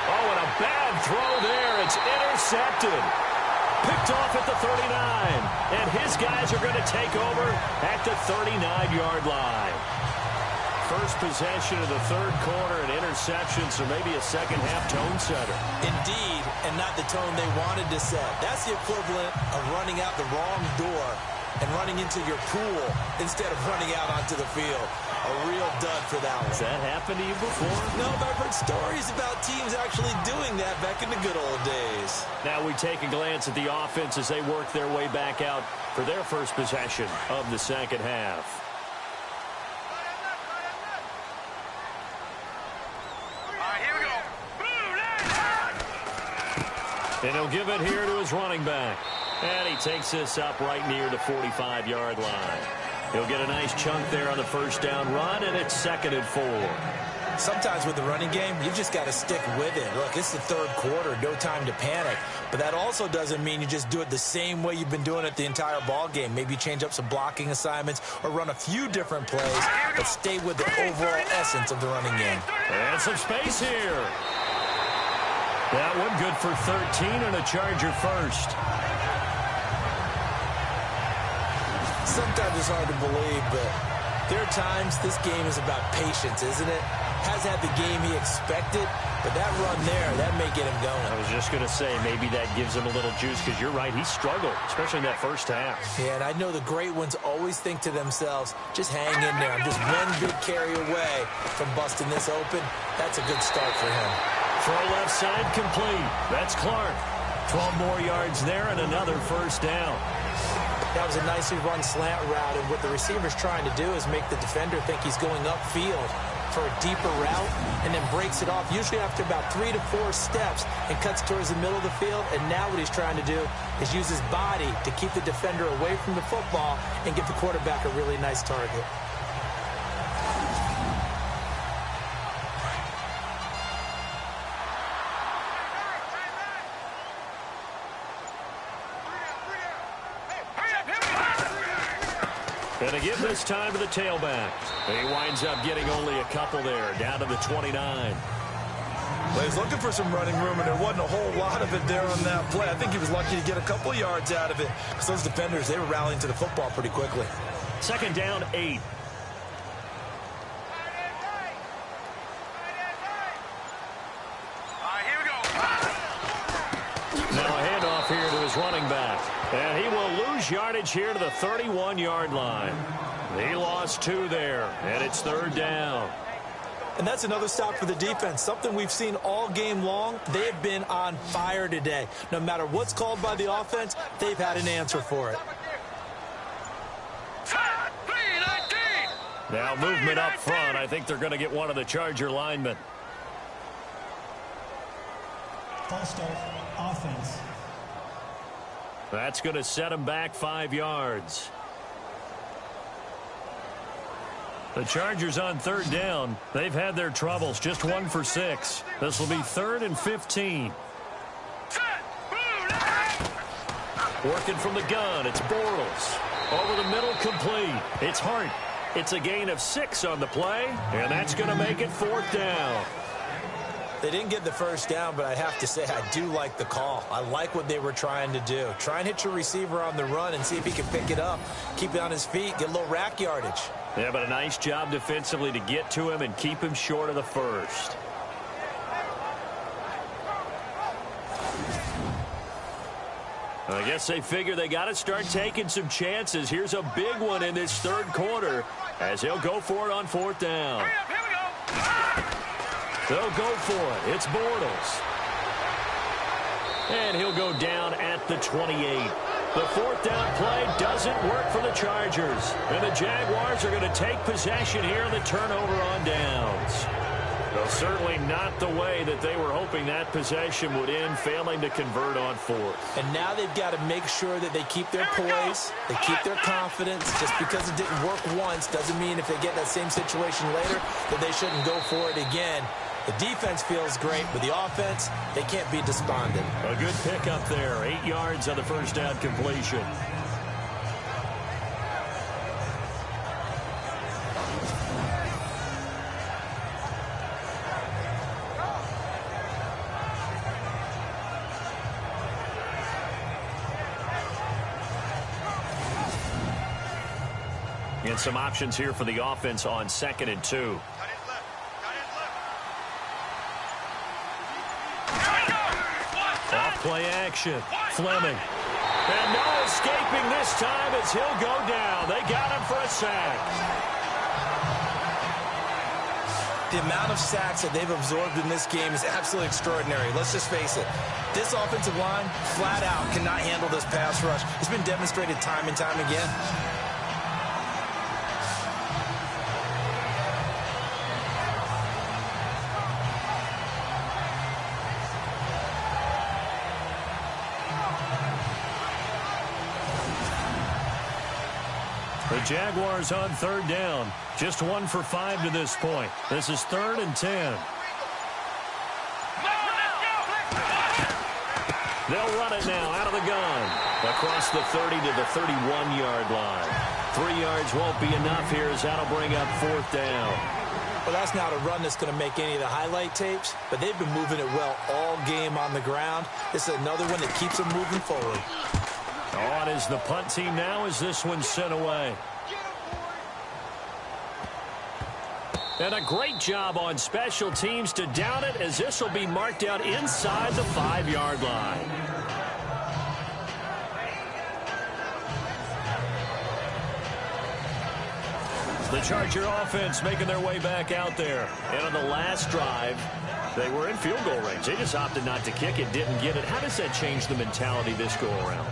Speaker 2: Oh, and a bad throw there. It's intercepted. Picked off at the 39. And his guys are going to take over at the 39-yard line. First possession of the third quarter, an interception, so maybe a second-half tone setter.
Speaker 3: Indeed, and not the tone they wanted to set. That's the equivalent of running out the wrong door and running into your pool instead of running out onto the field. A real dud for that one.
Speaker 2: Has that happened to you before?
Speaker 3: No, but I've heard stories about teams actually doing that back in the good old days.
Speaker 2: Now we take a glance at the offense as they work their way back out for their first possession of the second half. And he'll give it here to his running back. And he takes this up right near the 45-yard line. He'll get a nice chunk there on the first down run, and it's 2nd and 4.
Speaker 3: Sometimes with the running game, you've just got to stick with it. Look, it's the third quarter, no time to panic. But that also doesn't mean you just do it the same way you've been doing it the entire ball game. Maybe change up some blocking assignments or run a few different plays, but stay with the overall essence of the running game.
Speaker 2: And some space here. That one good for 13 and a Charger first.
Speaker 3: Sometimes it's hard to believe, but there are times this game is about patience, isn't it? Has had the game he expected, but that run there, that may get him going.
Speaker 2: I was just going to say, maybe that gives him a little juice, because you're right, he struggled, especially in that first half.
Speaker 3: Yeah, and I know the great ones always think to themselves, just hang in there. I'm just one big carry away from busting this open. That's a good start for him.
Speaker 2: Throw left side complete. That's Clark. 12 more yards there and another first down.
Speaker 3: That was a nicely run slant route, and what the receiver's trying to do is make the defender think he's going upfield for a deeper route and then breaks it off, usually after about 3 to 4 steps, and cuts towards the middle of the field. And now what he's trying to do is use his body to keep the defender away from the football and give the quarterback a really nice target.
Speaker 2: And again this time to the tailback. He winds up getting only a couple there, down to the 29.
Speaker 3: Well, he's looking for some running room, and there wasn't a whole lot of it there on that play. I think he was lucky to get a couple yards out of it, because those defenders, they were rallying to the football pretty quickly.
Speaker 2: 2nd down, 8. Now a handoff here to his running back. And he will lose yardage here to the 31-yard line. He lost 2 there, and it's 3rd down.
Speaker 3: And that's another stop for the defense, something we've seen all game long. They've been on fire today. No matter what's called by the offense, they've had an answer for it.
Speaker 2: Now movement up front. I think they're going to get one of the Charger linemen.
Speaker 6: False start, offense.
Speaker 2: That's going to set him back 5 yards. The Chargers on 3rd down. They've had their troubles. Just 1 for 6. This will be 3rd and 15. Working from the gun. It's Bortles. Over the middle, complete. It's Hart. It's a gain of 6 on the play, and that's going to make it 4th down.
Speaker 3: They didn't get the first down, but I have to say I do like the call. I like what they were trying to do. Try and hit your receiver on the run and see if he can pick it up. Keep it on his feet, get a little rack yardage.
Speaker 2: Yeah, but a nice job defensively to get to him and keep him short of the first. I guess they figure they got to start taking some chances. Here's a big one in this third quarter as he'll go for it on fourth down.
Speaker 4: Hurry up, here we go.
Speaker 2: They'll go for it. It's Bortles. And he'll go down at the 28. The fourth down play doesn't work for the Chargers. And the Jaguars are going to take possession here on the turnover on downs. Well, certainly not the way that they were hoping that possession would end, failing to convert on fourth.
Speaker 3: And now they've got to make sure that they keep their poise, they keep their confidence. Just because it didn't work once doesn't mean if they get that same situation later that they shouldn't go for it again. The defense feels great, but the offense, they can't be despondent.
Speaker 2: A good pickup there. 8 yards on the first down completion. And some options here for the offense on 2nd and 2. Off-play action. Fleming. And no escaping this time as he'll go down. They got him for a sack.
Speaker 3: The amount of sacks that they've absorbed in this game is absolutely extraordinary. Let's just face it. This offensive line, flat out, cannot handle this pass rush. It's been demonstrated time and time again.
Speaker 2: The Jaguars on third down. Just 1 for 5 to this point. This is 3rd and 10. They'll run it now out of the gun. Across the 30 to the 31-yard line. 3 yards won't be enough here as that'll bring up 4th down.
Speaker 3: Well, that's not a run that's going to make any of the highlight tapes, but they've been moving it well all game on the ground. This is another one that keeps them moving forward.
Speaker 2: On is the punt team now as this one's sent away. And a great job on special teams to down it as this will be marked out inside the 5-yard line. The Charger offense making their way back out there. And on the last drive, they were in field goal range. They just opted not to kick it, didn't get it. How does that change the mentality this go around?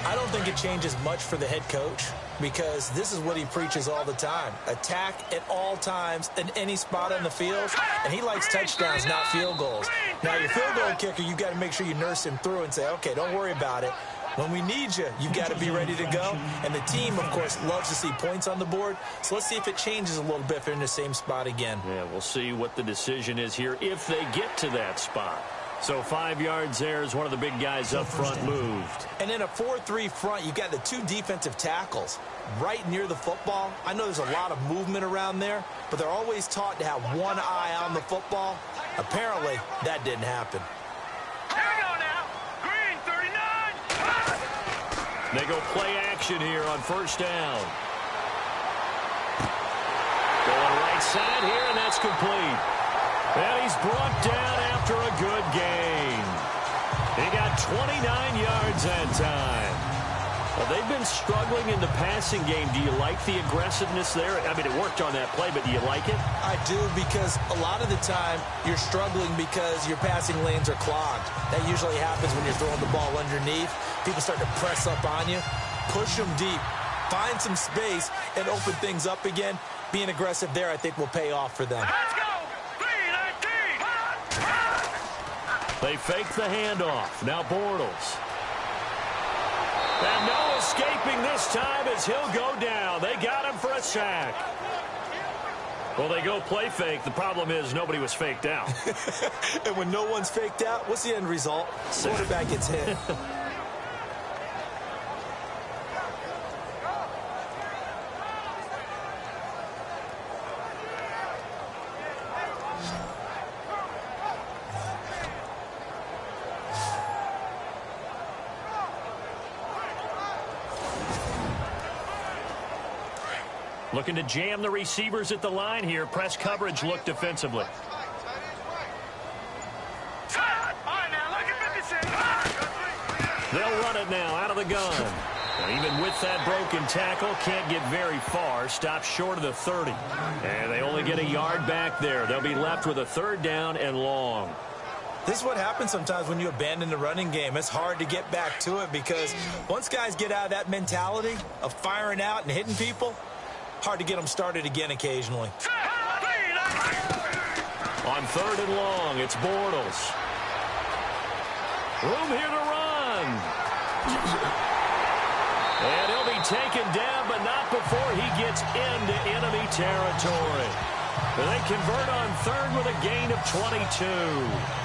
Speaker 3: I don't think it changes much for the head coach because this is what he preaches all the time. Attack at all times in any spot on the field, and he likes touchdowns, not field goals. Now, your field goal kicker, you've got to make sure you nurse him through and say, okay, don't worry about it. When we need you, you've got to be ready to go. And the team, of course, loves to see points on the board. So let's see if it changes a little bit if they're in the same spot again.
Speaker 2: Yeah, we'll see what the decision is here if they get to that spot. So 5 yards there as one of the big guys up front moved.
Speaker 3: And in a 4-3 front, you've got the 2 defensive tackles right near the football. I know there's a lot of movement around there, but they're always taught to have one eye on the football. Apparently, that didn't happen.
Speaker 4: Here we go now. Green, 39.
Speaker 2: They go play action here on first down. Going right side here, and that's complete. And he's brought down after a good gain. He got 29 yards that time. Well, they've been struggling in the passing game. Do you like the aggressiveness there? I mean, it worked on that play, but do you like it?
Speaker 3: I do, because a lot of the time you're struggling because your passing lanes are clogged. That usually happens when you're throwing the ball underneath. People start to press up on you. Push them deep. Find some space and open things up again. Being aggressive there, I think, will pay off for them.
Speaker 4: Let's go.
Speaker 2: They fake the handoff. Now Bortles. And no escaping this time as he'll go down. They got him for a sack. Well, they go play fake. The problem is nobody was faked out.
Speaker 3: And when no one's faked out, what's the end result? Quarterback gets hit.
Speaker 2: Looking to jam the receivers at the line here. Press coverage look defensively. They'll run it now out of the gun. Now, even with that broken tackle, can't get very far. Stops short of the 30. And they only get a yard back there. They'll be left with a 3rd down and long.
Speaker 3: This is what happens sometimes when you abandon the running game. It's hard to get back to it because once guys get out of that mentality of firing out and hitting people, hard to get them started again occasionally.
Speaker 2: On 3rd and long, it's Bortles. Room here to run. And he'll be taken down, but not before he gets into enemy territory. They convert on 3rd with a gain of 22.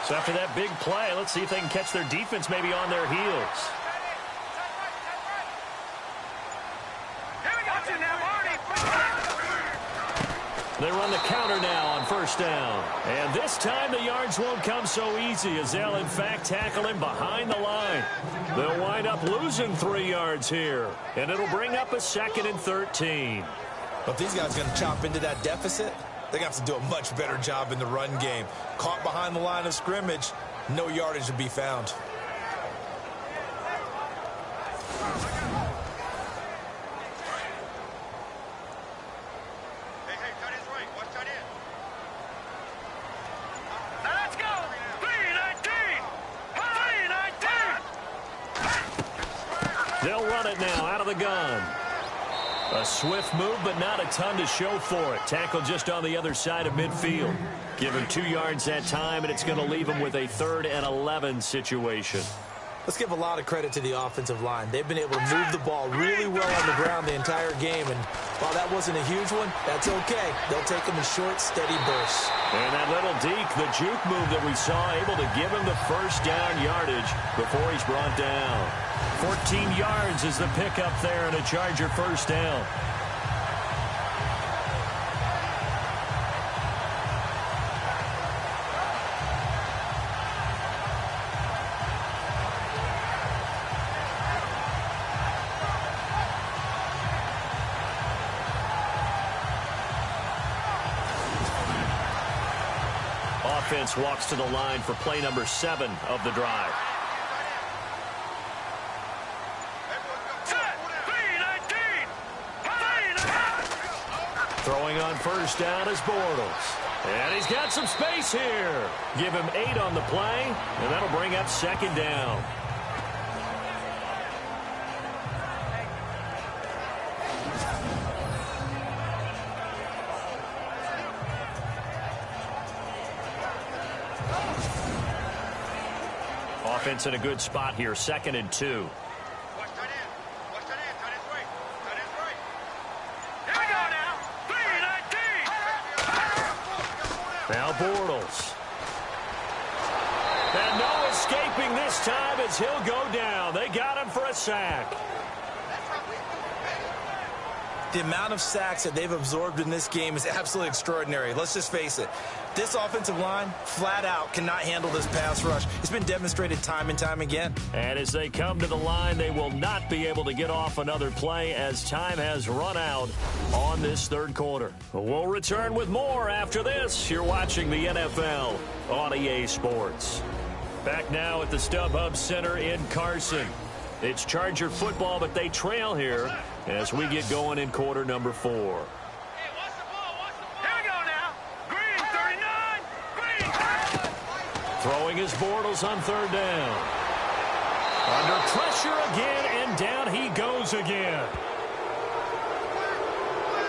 Speaker 2: So after that big play, let's see if they can catch their defense maybe on their heels. They run the counter now on 1st down. And this time the yards won't come so easy as they'll, in fact, tackle him behind the line. They'll wind up losing 3 yards here. And it'll bring up a 2nd and 13.
Speaker 3: But these guys are going to chop into that deficit. They're going to have to do a much better job in the run game. Caught behind the line of scrimmage, no yardage to be found.
Speaker 2: They'll run it now out of the gun. A swift move, but not a ton to show for it. Tackle just on the other side of midfield. Give him 2 yards that time, and it's going to leave him with a 3rd and 11 situation.
Speaker 3: Let's give a lot of credit to the offensive line. They've been able to move the ball really well on the ground the entire game, and while that wasn't a huge one, that's okay. They'll take them in short, steady bursts.
Speaker 2: And that little deke, the juke move that we saw, able to give him the 1st down yardage before he's brought down. 14 yards is the pickup there and a Charger 1st down. Offense walks to the line for play number 7 of the drive. Throwing on 1st down is Bortles. And he's got some space here. Give him 8 on the play, and that'll bring up 2nd down. Offense in a good spot here, 2nd and 2. Now Bortles. And no escaping this time as he'll go down. They got him for a sack.
Speaker 3: The amount of sacks that they've absorbed in this game is absolutely extraordinary. Let's just face it. This offensive line, flat out, cannot handle this pass rush. It's been demonstrated time and time again.
Speaker 2: And as they come to the line, they will not be able to get off another play as time has run out on this 3rd quarter. We'll return with more after this. You're watching the NFL on EA Sports. Back now at the StubHub Center in Carson. It's Charger football, but they trail here as we get going in quarter number 4. Throwing his Bortles on 3rd down. Under pressure again, and down he goes again.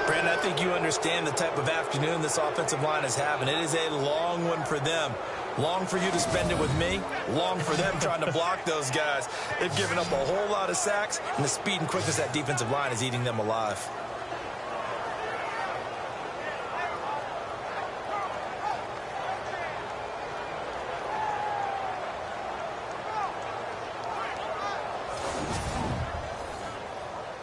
Speaker 3: Brandon, I think you understand the type of afternoon this offensive line is having. It is a long one for them. Long for you to spend it with me. Long for them trying to block those guys. They've given up a whole lot of sacks, and the speed and quickness of that defensive line is eating them alive.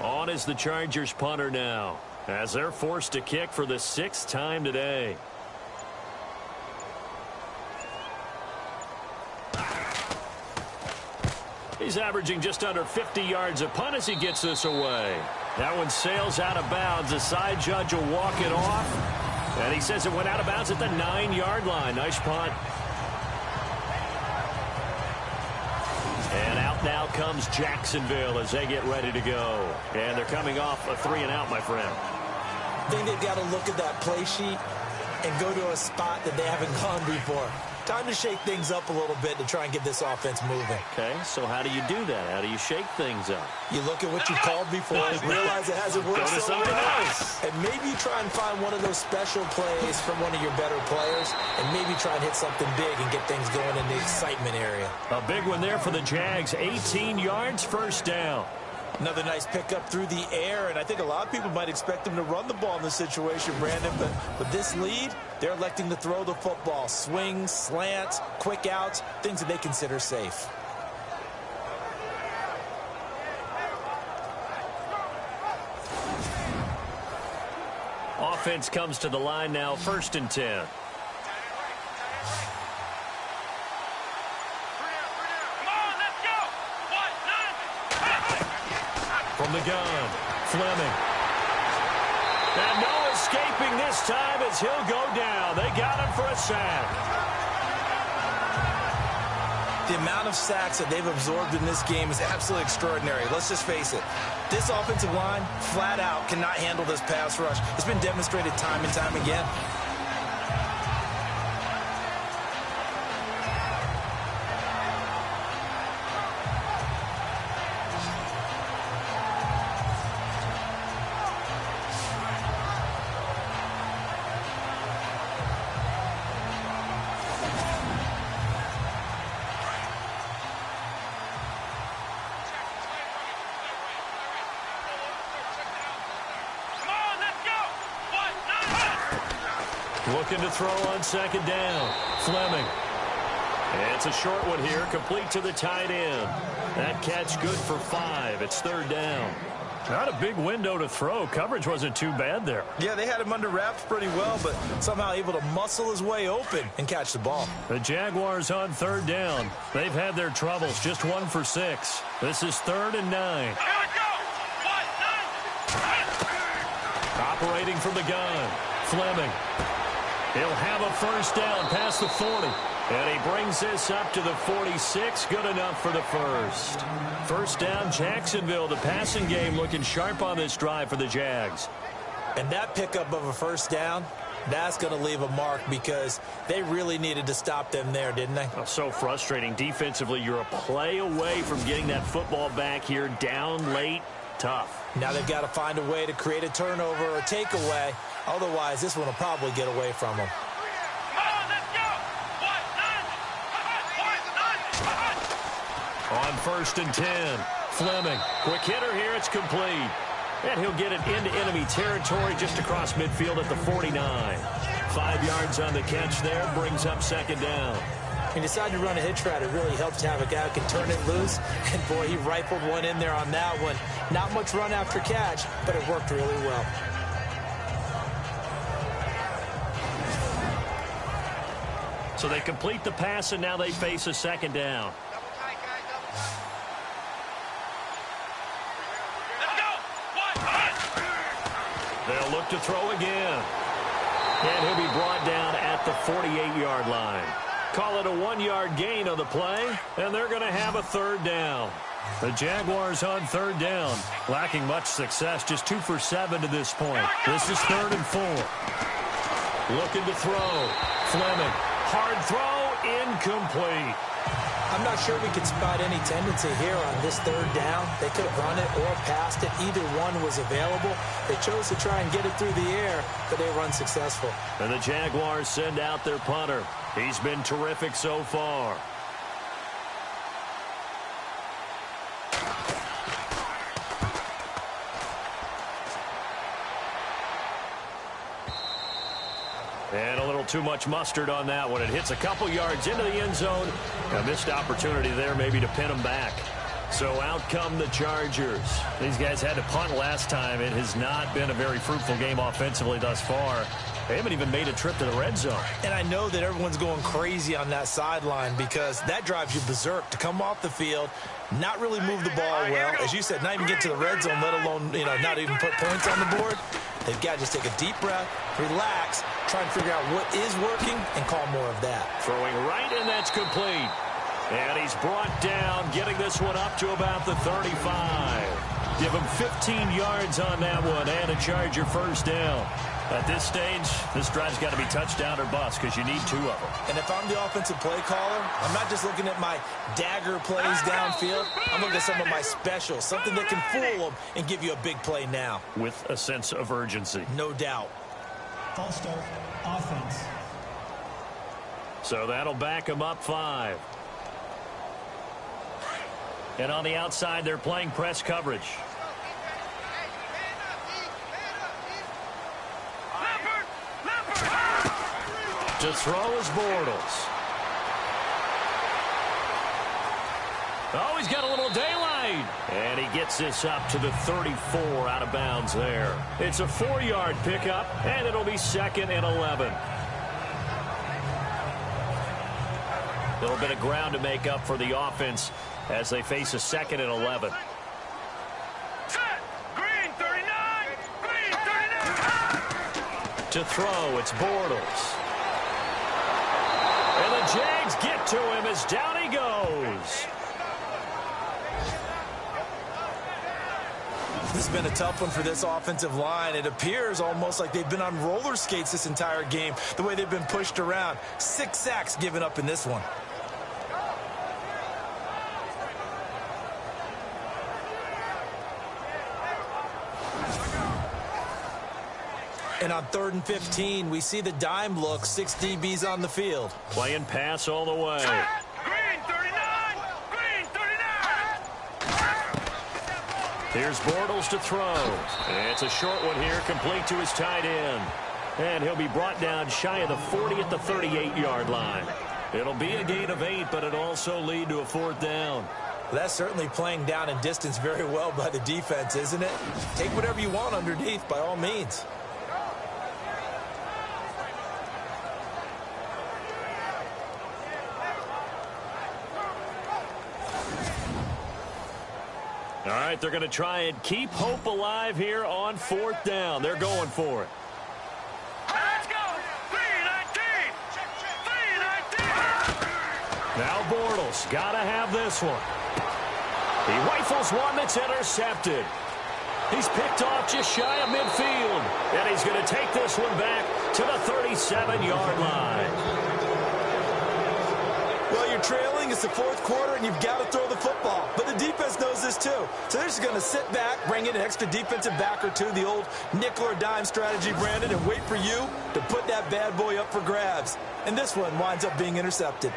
Speaker 2: On is the Chargers punter now, as they're forced to kick for the 6th time today. He's averaging just under 50 yards a punt as he gets this away. That one sails out of bounds. The side judge will walk it off. And he says it went out of bounds at the 9-yard line. Nice punt. And out now comes Jacksonville as they get ready to go. And they're coming off a 3-and-out, my friend.
Speaker 3: I think they've got to look at that play sheet and go to a spot that they haven't gone before. Time to shake things up a little bit to try and get this offense moving.
Speaker 2: Okay, so how do you do that? How do you shake things up?
Speaker 3: You look at what you called before and realize it hasn't worked
Speaker 2: Go to
Speaker 3: somewhere
Speaker 2: something
Speaker 3: else. And maybe you try and find one of those special plays from one of your better players and maybe try and hit something big and get things going in the excitement area.
Speaker 2: A big one there for the Jags. 18 yards, first down.
Speaker 3: Another nice pickup through the air, and I think a lot of people might expect them to run the ball in this situation, Brandon, but with this lead, they're electing to throw the football. Swings, slants, quick outs, things that they consider safe.
Speaker 2: Offense comes to the line now, 1st and 10. From the gun, Fleming. And no escaping this time as he'll go down. They got him for a sack.
Speaker 3: The amount of sacks that they've absorbed in this game is absolutely extraordinary. Let's just face it. This offensive line, flat out, cannot handle this pass rush. It's been demonstrated time and time again.
Speaker 2: Looking to throw on 2nd down. Fleming. And it's a short one here, complete to the tight end. That catch good for 5. It's 3rd down. Not a big window to throw. Coverage wasn't too bad there.
Speaker 3: Yeah, they had him under wraps pretty well, but somehow able to muscle his way open and catch the ball.
Speaker 2: The Jaguars on 3rd down. They've had their troubles, just 1 for 6. This is 3rd and 9. Operating from the gun, Fleming. He'll have a 1st down past the 40. And he brings this up to the 46. Good enough for the 1st. 1st down, Jacksonville. The passing game looking sharp on this drive for the Jags.
Speaker 3: And that pickup of a 1st down, that's going to leave a mark because they really needed to stop them there, didn't they?
Speaker 2: Oh, so frustrating. Defensively, you're a play away from getting that football back here. Down late, tough.
Speaker 3: Now they've got to find a way to create a turnover or takeaway. Otherwise, this one will probably get away from them.
Speaker 2: On 1st and 10, Fleming. Quick hitter here, it's complete. And he'll get it into enemy territory just across midfield at the 49. 5 yards on the catch there, brings up 2nd down.
Speaker 3: He decided to run a hitch route. It really helps to have a guy who can turn it loose. And, boy, he rifled one in there on that one. Not much run after catch, but it worked really well.
Speaker 2: So they complete the pass, and now they face a 2nd down. They'll look to throw again. And he'll be brought down at the 48-yard line. Call it a 1-yard gain on the play, and they're going to have a 3rd down. The Jaguars on 3rd down, lacking much success, just 2 for 7 to this point. This is 3rd and 4. Looking to throw. Fleming. Hard throw, incomplete.
Speaker 3: I'm not sure we could spot any tendency here on this 3rd down. They could have run it or passed it. Either one was available. They chose to try and get it through the air, but they were unsuccessful.
Speaker 2: And the Jaguars send out their punter. He's been terrific so far. And a little too much mustard on that one. It hits a couple yards into the end zone. A missed opportunity there maybe to pin them back. So out come the Chargers. These guys had to punt last time. It has not been a very fruitful game offensively thus far. They haven't even made a trip to the red zone.
Speaker 3: And I know that everyone's going crazy on that sideline because that drives you berserk to come off the field, not really move the ball well. As you said, not even get to the red zone, let alone, not even put points on the board. They've got to just take a deep breath, relax, try and figure out what is working, and call more of that.
Speaker 2: Throwing right, and that's complete. And he's brought down, getting this one up to about the 35. Give him 15 yards on that one and a Charger first down. At this stage, this drive's got to be touchdown or bust because you need 2 of them.
Speaker 3: And if I'm the offensive play caller, I'm not just looking at my dagger plays downfield. I'm looking at some of my specials, something that can fool them and give you a big play now.
Speaker 2: With a sense of urgency.
Speaker 3: No doubt.
Speaker 6: False start, offense.
Speaker 2: So that'll back him up 5. And on the outside, they're playing press coverage. To throw is Bortles. Oh, he's got a little daylight. And he gets this up to the 34 out of bounds there. It's a 4-yard pickup, and it'll be 2nd and 11. A little bit of ground to make up for the offense as they face a 2nd and 11.
Speaker 4: Green 39. Green 39.
Speaker 2: To throw, it's Bortles. And the Jags get to him as down he goes.
Speaker 3: This has been a tough one for this offensive line. It appears almost like they've been on roller skates this entire game, the way they've been pushed around. 6 sacks given up in this one. And on 3rd and 15, we see the dime look, 6 DBs on the field.
Speaker 2: Playing pass all the way.
Speaker 4: Green 39. Green 39.
Speaker 2: Here's Bortles to throw. And it's a short one here, complete to his tight end. And he'll be brought down shy of the 40 at the 38-yard line. It'll be a gain of 8, but it'll also lead to a 4th down.
Speaker 3: That's certainly playing down in distance very well by the defense, isn't it? Take whatever you want underneath, by all means.
Speaker 2: All right, they're going to try and keep hope alive here on 4th down. They're going for it.
Speaker 4: Let's go. 319. 319.
Speaker 2: Now Bortles got to have this one. He rifles one that's intercepted. He's picked off just shy of midfield. And he's going to take this one back to the 37-yard line.
Speaker 3: Well, you're trailing. It's the 4th quarter, and you've got to throw the football. But the defense knows this, too. So they're just going to sit back, bring in an extra defensive back or two, the old nickel or dime strategy, Brandon, and wait for you to put that bad boy up for grabs. And this one winds up being intercepted.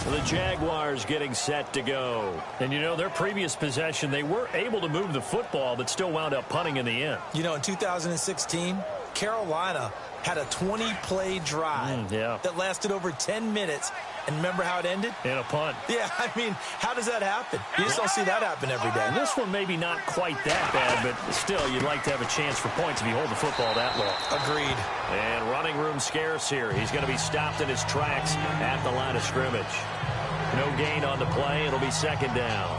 Speaker 2: The Jaguars getting set to go. And, their previous possession, they were able to move the football, but still wound up punting in the end.
Speaker 3: In 2016, Carolina had a 20-play drive that lasted over 10 minutes. And remember how it ended?
Speaker 2: In a punt.
Speaker 3: Yeah, I mean, how does that happen? You just don't see that happen every day.
Speaker 2: And this one maybe not quite that bad, but still, you'd like to have a chance for points if you hold the football that long.
Speaker 3: Agreed.
Speaker 2: And running room scarce here. He's going to be stopped in his tracks at the line of scrimmage. No gain on the play. It'll be 2nd down.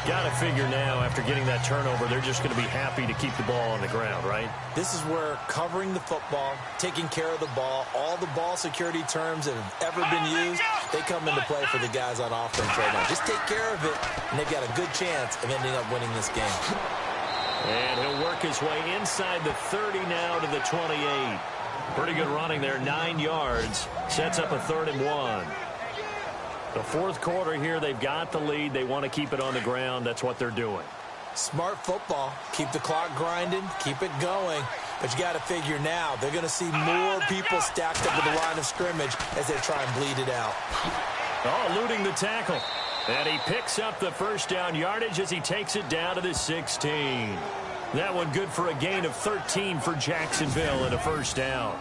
Speaker 2: Got to figure now, after getting that turnover, they're just going to be happy to keep the ball on the ground, right?
Speaker 3: This is where covering the football, taking care of the ball, all the ball security terms that have ever been used, they come into play for the guys on offense right now. Just take care of it, and they've got a good chance of ending up winning this game.
Speaker 2: And he'll work his way inside the 30 now to the 28. Pretty good running there, 9 yards. Sets up a 3rd and 1. The 4th quarter here, they've got the lead. They want to keep it on the ground. That's what they're doing.
Speaker 3: Smart football. Keep the clock grinding. Keep it going. But you got to figure now, they're going to see more people stacked up at the line of scrimmage as they try and bleed it out.
Speaker 2: Oh, eluding the tackle. And he picks up the 1st down yardage as he takes it down to the 16. That one good for a gain of 13 for Jacksonville and a 1st down.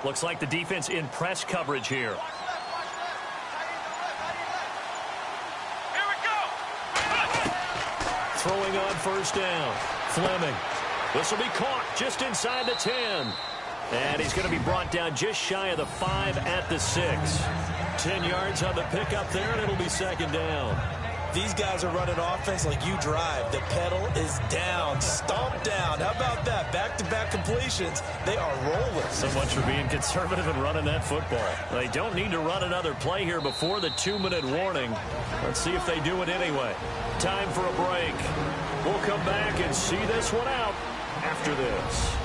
Speaker 2: Looks like the defense in press coverage here.
Speaker 4: Here we go.
Speaker 2: Throwing on first down. Fleming. This will be caught just inside the 10. And he's going to be brought down just shy of the 5 at the 6. 10 yards on the pickup there, and it'll be second down.
Speaker 3: These guys are running offense like you drive. The pedal is down, stomp down. How about that? Back-to-back completions. They are rolling.
Speaker 2: So much for being conservative and running that football. They don't need to run another play here before the 2-minute warning. Let's see if they do it anyway. Time for a break. We'll come back and see this one out after this.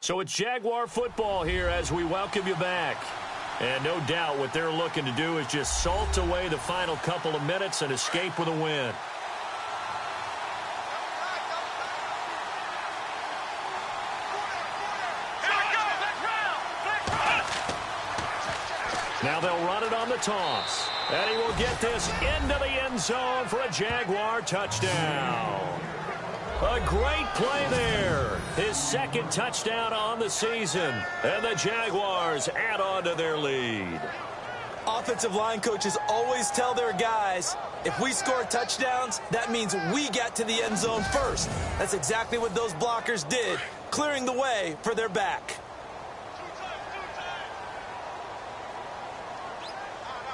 Speaker 2: So it's Jaguar football here as we welcome you back. And no doubt what they're looking to do is just salt away the final couple of minutes and escape with a win. Now they'll run it on the toss. And he will get this into the end zone for a Jaguar touchdown. A great play there. His second touchdown on the season. And the Jaguars add on to their lead.
Speaker 3: Offensive line coaches always tell their guys, if we score touchdowns, that means we get to the end zone first. That's exactly what those blockers did, clearing the way for their back.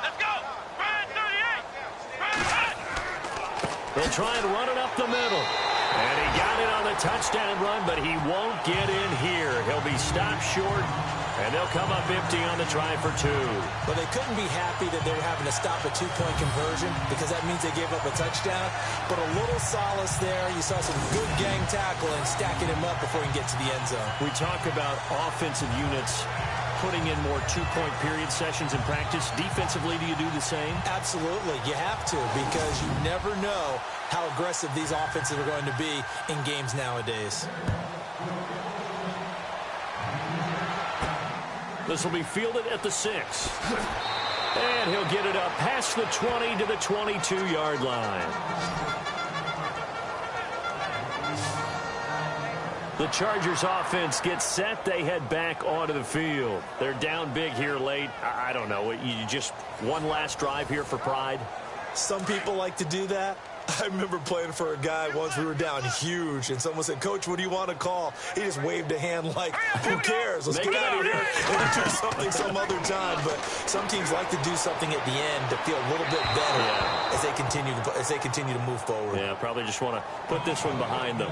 Speaker 4: Let's go. Ryan 38.
Speaker 2: They'll try and run it up the middle. And he got it on the touchdown run, but he won't get in here. He'll be stopped short, and they'll come up empty on the try for 2.
Speaker 3: But they couldn't be happy that they were having to stop a 2-point conversion because that means they gave up a touchdown. But a little solace there. You saw some good gang tackling, stacking him up before he can get to the end zone.
Speaker 2: We talk about offensive units putting in more 2-point period sessions in practice. Defensively, do you do the same?
Speaker 3: Absolutely. You have to because you never know how aggressive these offenses are going to be in games nowadays.
Speaker 2: This will be fielded at the 6. And he'll get it up past the 20 to the 22-yard line. The Chargers offense gets set. They head back onto the field. They're down big here late. I don't know. You just one last drive here for pride?
Speaker 3: Some people like to do that. I remember playing for a guy once. We were down huge, and someone said, "Coach, what do you want to call?" He just waved a hand like, who cares? Let's get out of here and do something some other time. But some teams like to do something at the end to feel a little bit better as they continue to move forward.
Speaker 2: Yeah, probably just want to put this one behind them.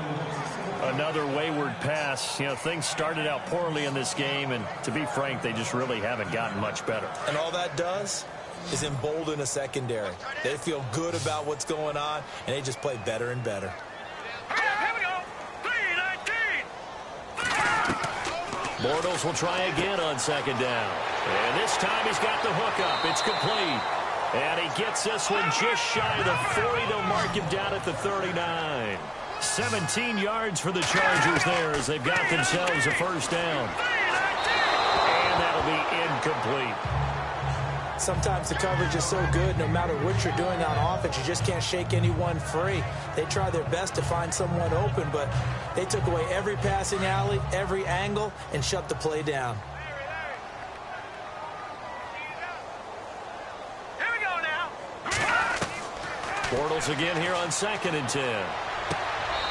Speaker 2: Another wayward pass. You know, things started out poorly in this game, and to be frank, they just really haven't gotten much better.
Speaker 3: And all that does is embolden a secondary. They feel good about what's going on, and they just play better and better.
Speaker 4: Here we go. 3-19.
Speaker 2: Bortles will try again on second down. And this time he's got the hook up. It's complete. And he gets this one just shy of the 40. They'll mark him down at the 39. 17 yards for the Chargers there as they've got themselves a first down. And that'll be incomplete.
Speaker 3: Sometimes the coverage is so good, no matter what you're doing on offense, you just can't shake anyone free. They try their best to find someone open, but they took away every passing alley, every angle, and shut the play down.
Speaker 4: Here we go now.
Speaker 2: Bortles again here on 2nd and 10.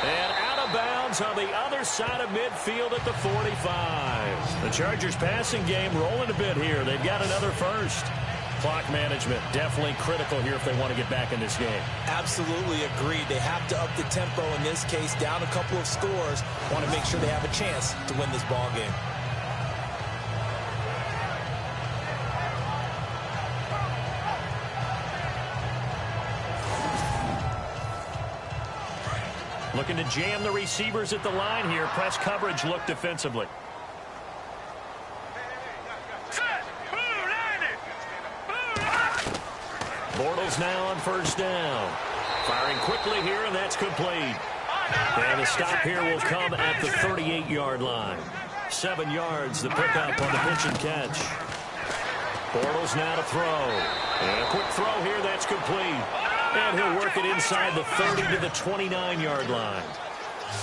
Speaker 2: And out of bounds on the other side of midfield at the 45. The Chargers passing game rolling a bit here. They've got another first. Clock management definitely critical here if they want to get back in this game.
Speaker 3: Absolutely agreed. They have to up the tempo in this case, down a couple of scores. Want to make sure they have a chance to win this ball game.
Speaker 2: Looking to jam the receivers at the line here. Press coverage look defensively. Bortles now on first down. Firing quickly here, and that's complete. And the stop here will come at the 38-yard line. 7 yards, the pickup on the pitch and catch. Bortles now to throw. And a quick throw here, that's complete. And he'll work it inside the 30 to the 29-yard line.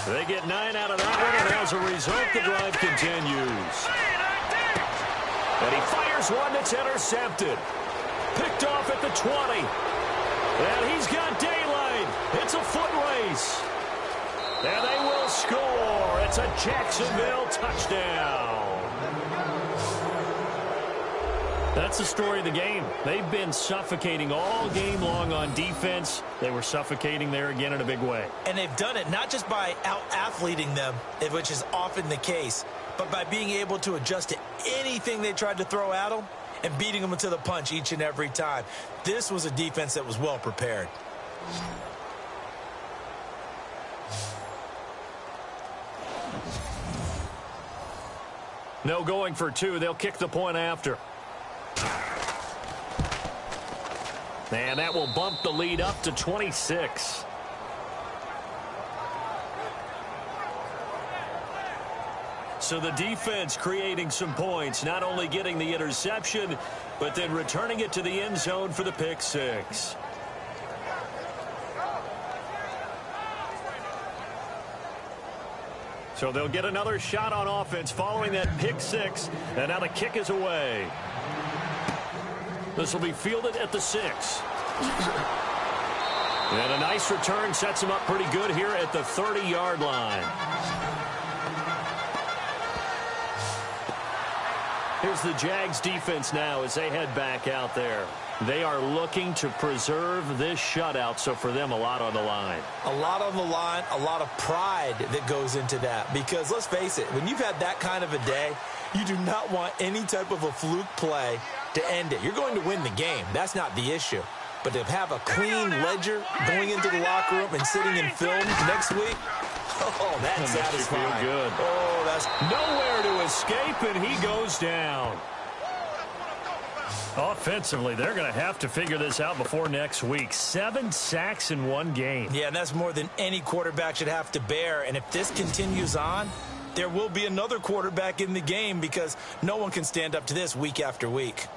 Speaker 2: They get 9 out of that one, and as a result, the drive continues. And he fires one that's intercepted. Picked off at the 20. And he's got daylight. It's a foot race. And they will score. It's a Jacksonville touchdown. That's the story of the game. They've been suffocating all game long on defense. They were suffocating there again in a big way.
Speaker 3: And they've done it not just by out-athleting them, which is often the case, but by being able to adjust to anything they tried to throw at them and beating them to the punch each and every time. This was a defense that was well prepared.
Speaker 2: No going for two. They'll kick the point after. And that will bump the lead up to 26. So the defense creating some points, not only getting the interception, but then returning it to the end zone for the pick six. So they'll get another shot on offense following that pick six, and now the kick is away. This will be fielded at the 6. And a nice return sets him up pretty good here at the 30-yard line. Here's the Jags defense now as they head back out there. They are looking to preserve this shutout, so for them, a lot on the line.
Speaker 3: A lot on the line, a lot of pride that goes into that. Because let's face it, when you've had that kind of a day, you do not want any type of a fluke play to end it. You're going to win the game. That's not the issue. But to have a clean ledger going into the locker room and sitting in film next week, oh, that's satisfying.
Speaker 2: Feel good.
Speaker 3: Oh, that's
Speaker 2: nowhere to escape, and he goes down. Offensively, they're going to have to figure this out before next week. 7 sacks in one game.
Speaker 3: Yeah, and that's more than any quarterback should have to bear. And if this continues on, there will be another quarterback in the game because no one can stand up to this week after week.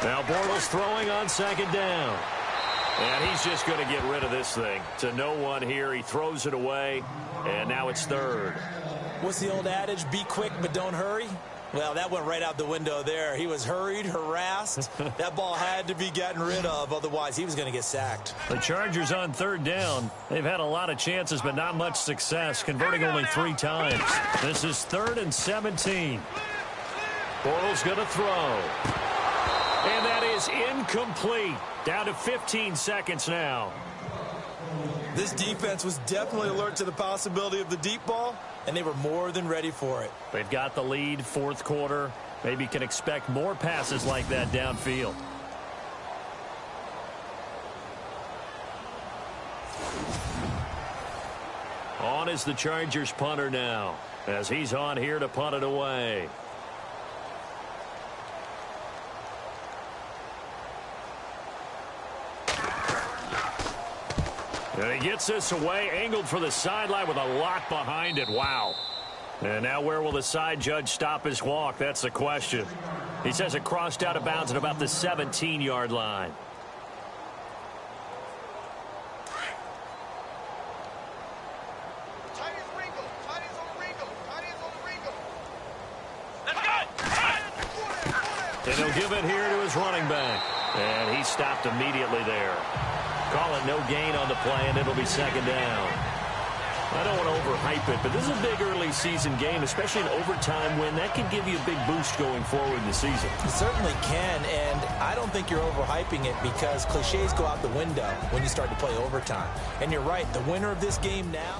Speaker 2: Now Bortles throwing on second down. And he's just going to get rid of this thing. To no one here. He throws it away. And now it's third.
Speaker 3: What's the old adage? Be quick, but don't hurry. Well, that went right out the window there. He was hurried, harassed. That ball had to be gotten rid of. Otherwise, he was going to get sacked.
Speaker 2: The Chargers on third down. They've had a lot of chances, but not much success, converting only 3 times. This is 3rd and 17. Bortles going to throw. And that is incomplete. Down to 15 seconds now.
Speaker 3: This defense was definitely alert to the possibility of the deep ball, and they were more than ready for it.
Speaker 2: They've got the lead, 4th quarter. Maybe can expect more passes like that downfield. On is the Chargers punter now, as he's on here to punt it away. And he gets this away, angled for the sideline with a lot behind it. Wow. And now where will the side judge stop his walk? That's the question. He says it crossed out of bounds at about the 17-yard line. And he'll give it here to his running back. And he stopped immediately there. Call it no gain on the play, and it'll be second down. I don't want to overhype it, but this is a big early season game, especially an overtime win. That can give you a big boost going forward in the season.
Speaker 3: It certainly can, and I don't think you're overhyping it because cliches go out the window when you start to play overtime. And you're right, the winner of this game now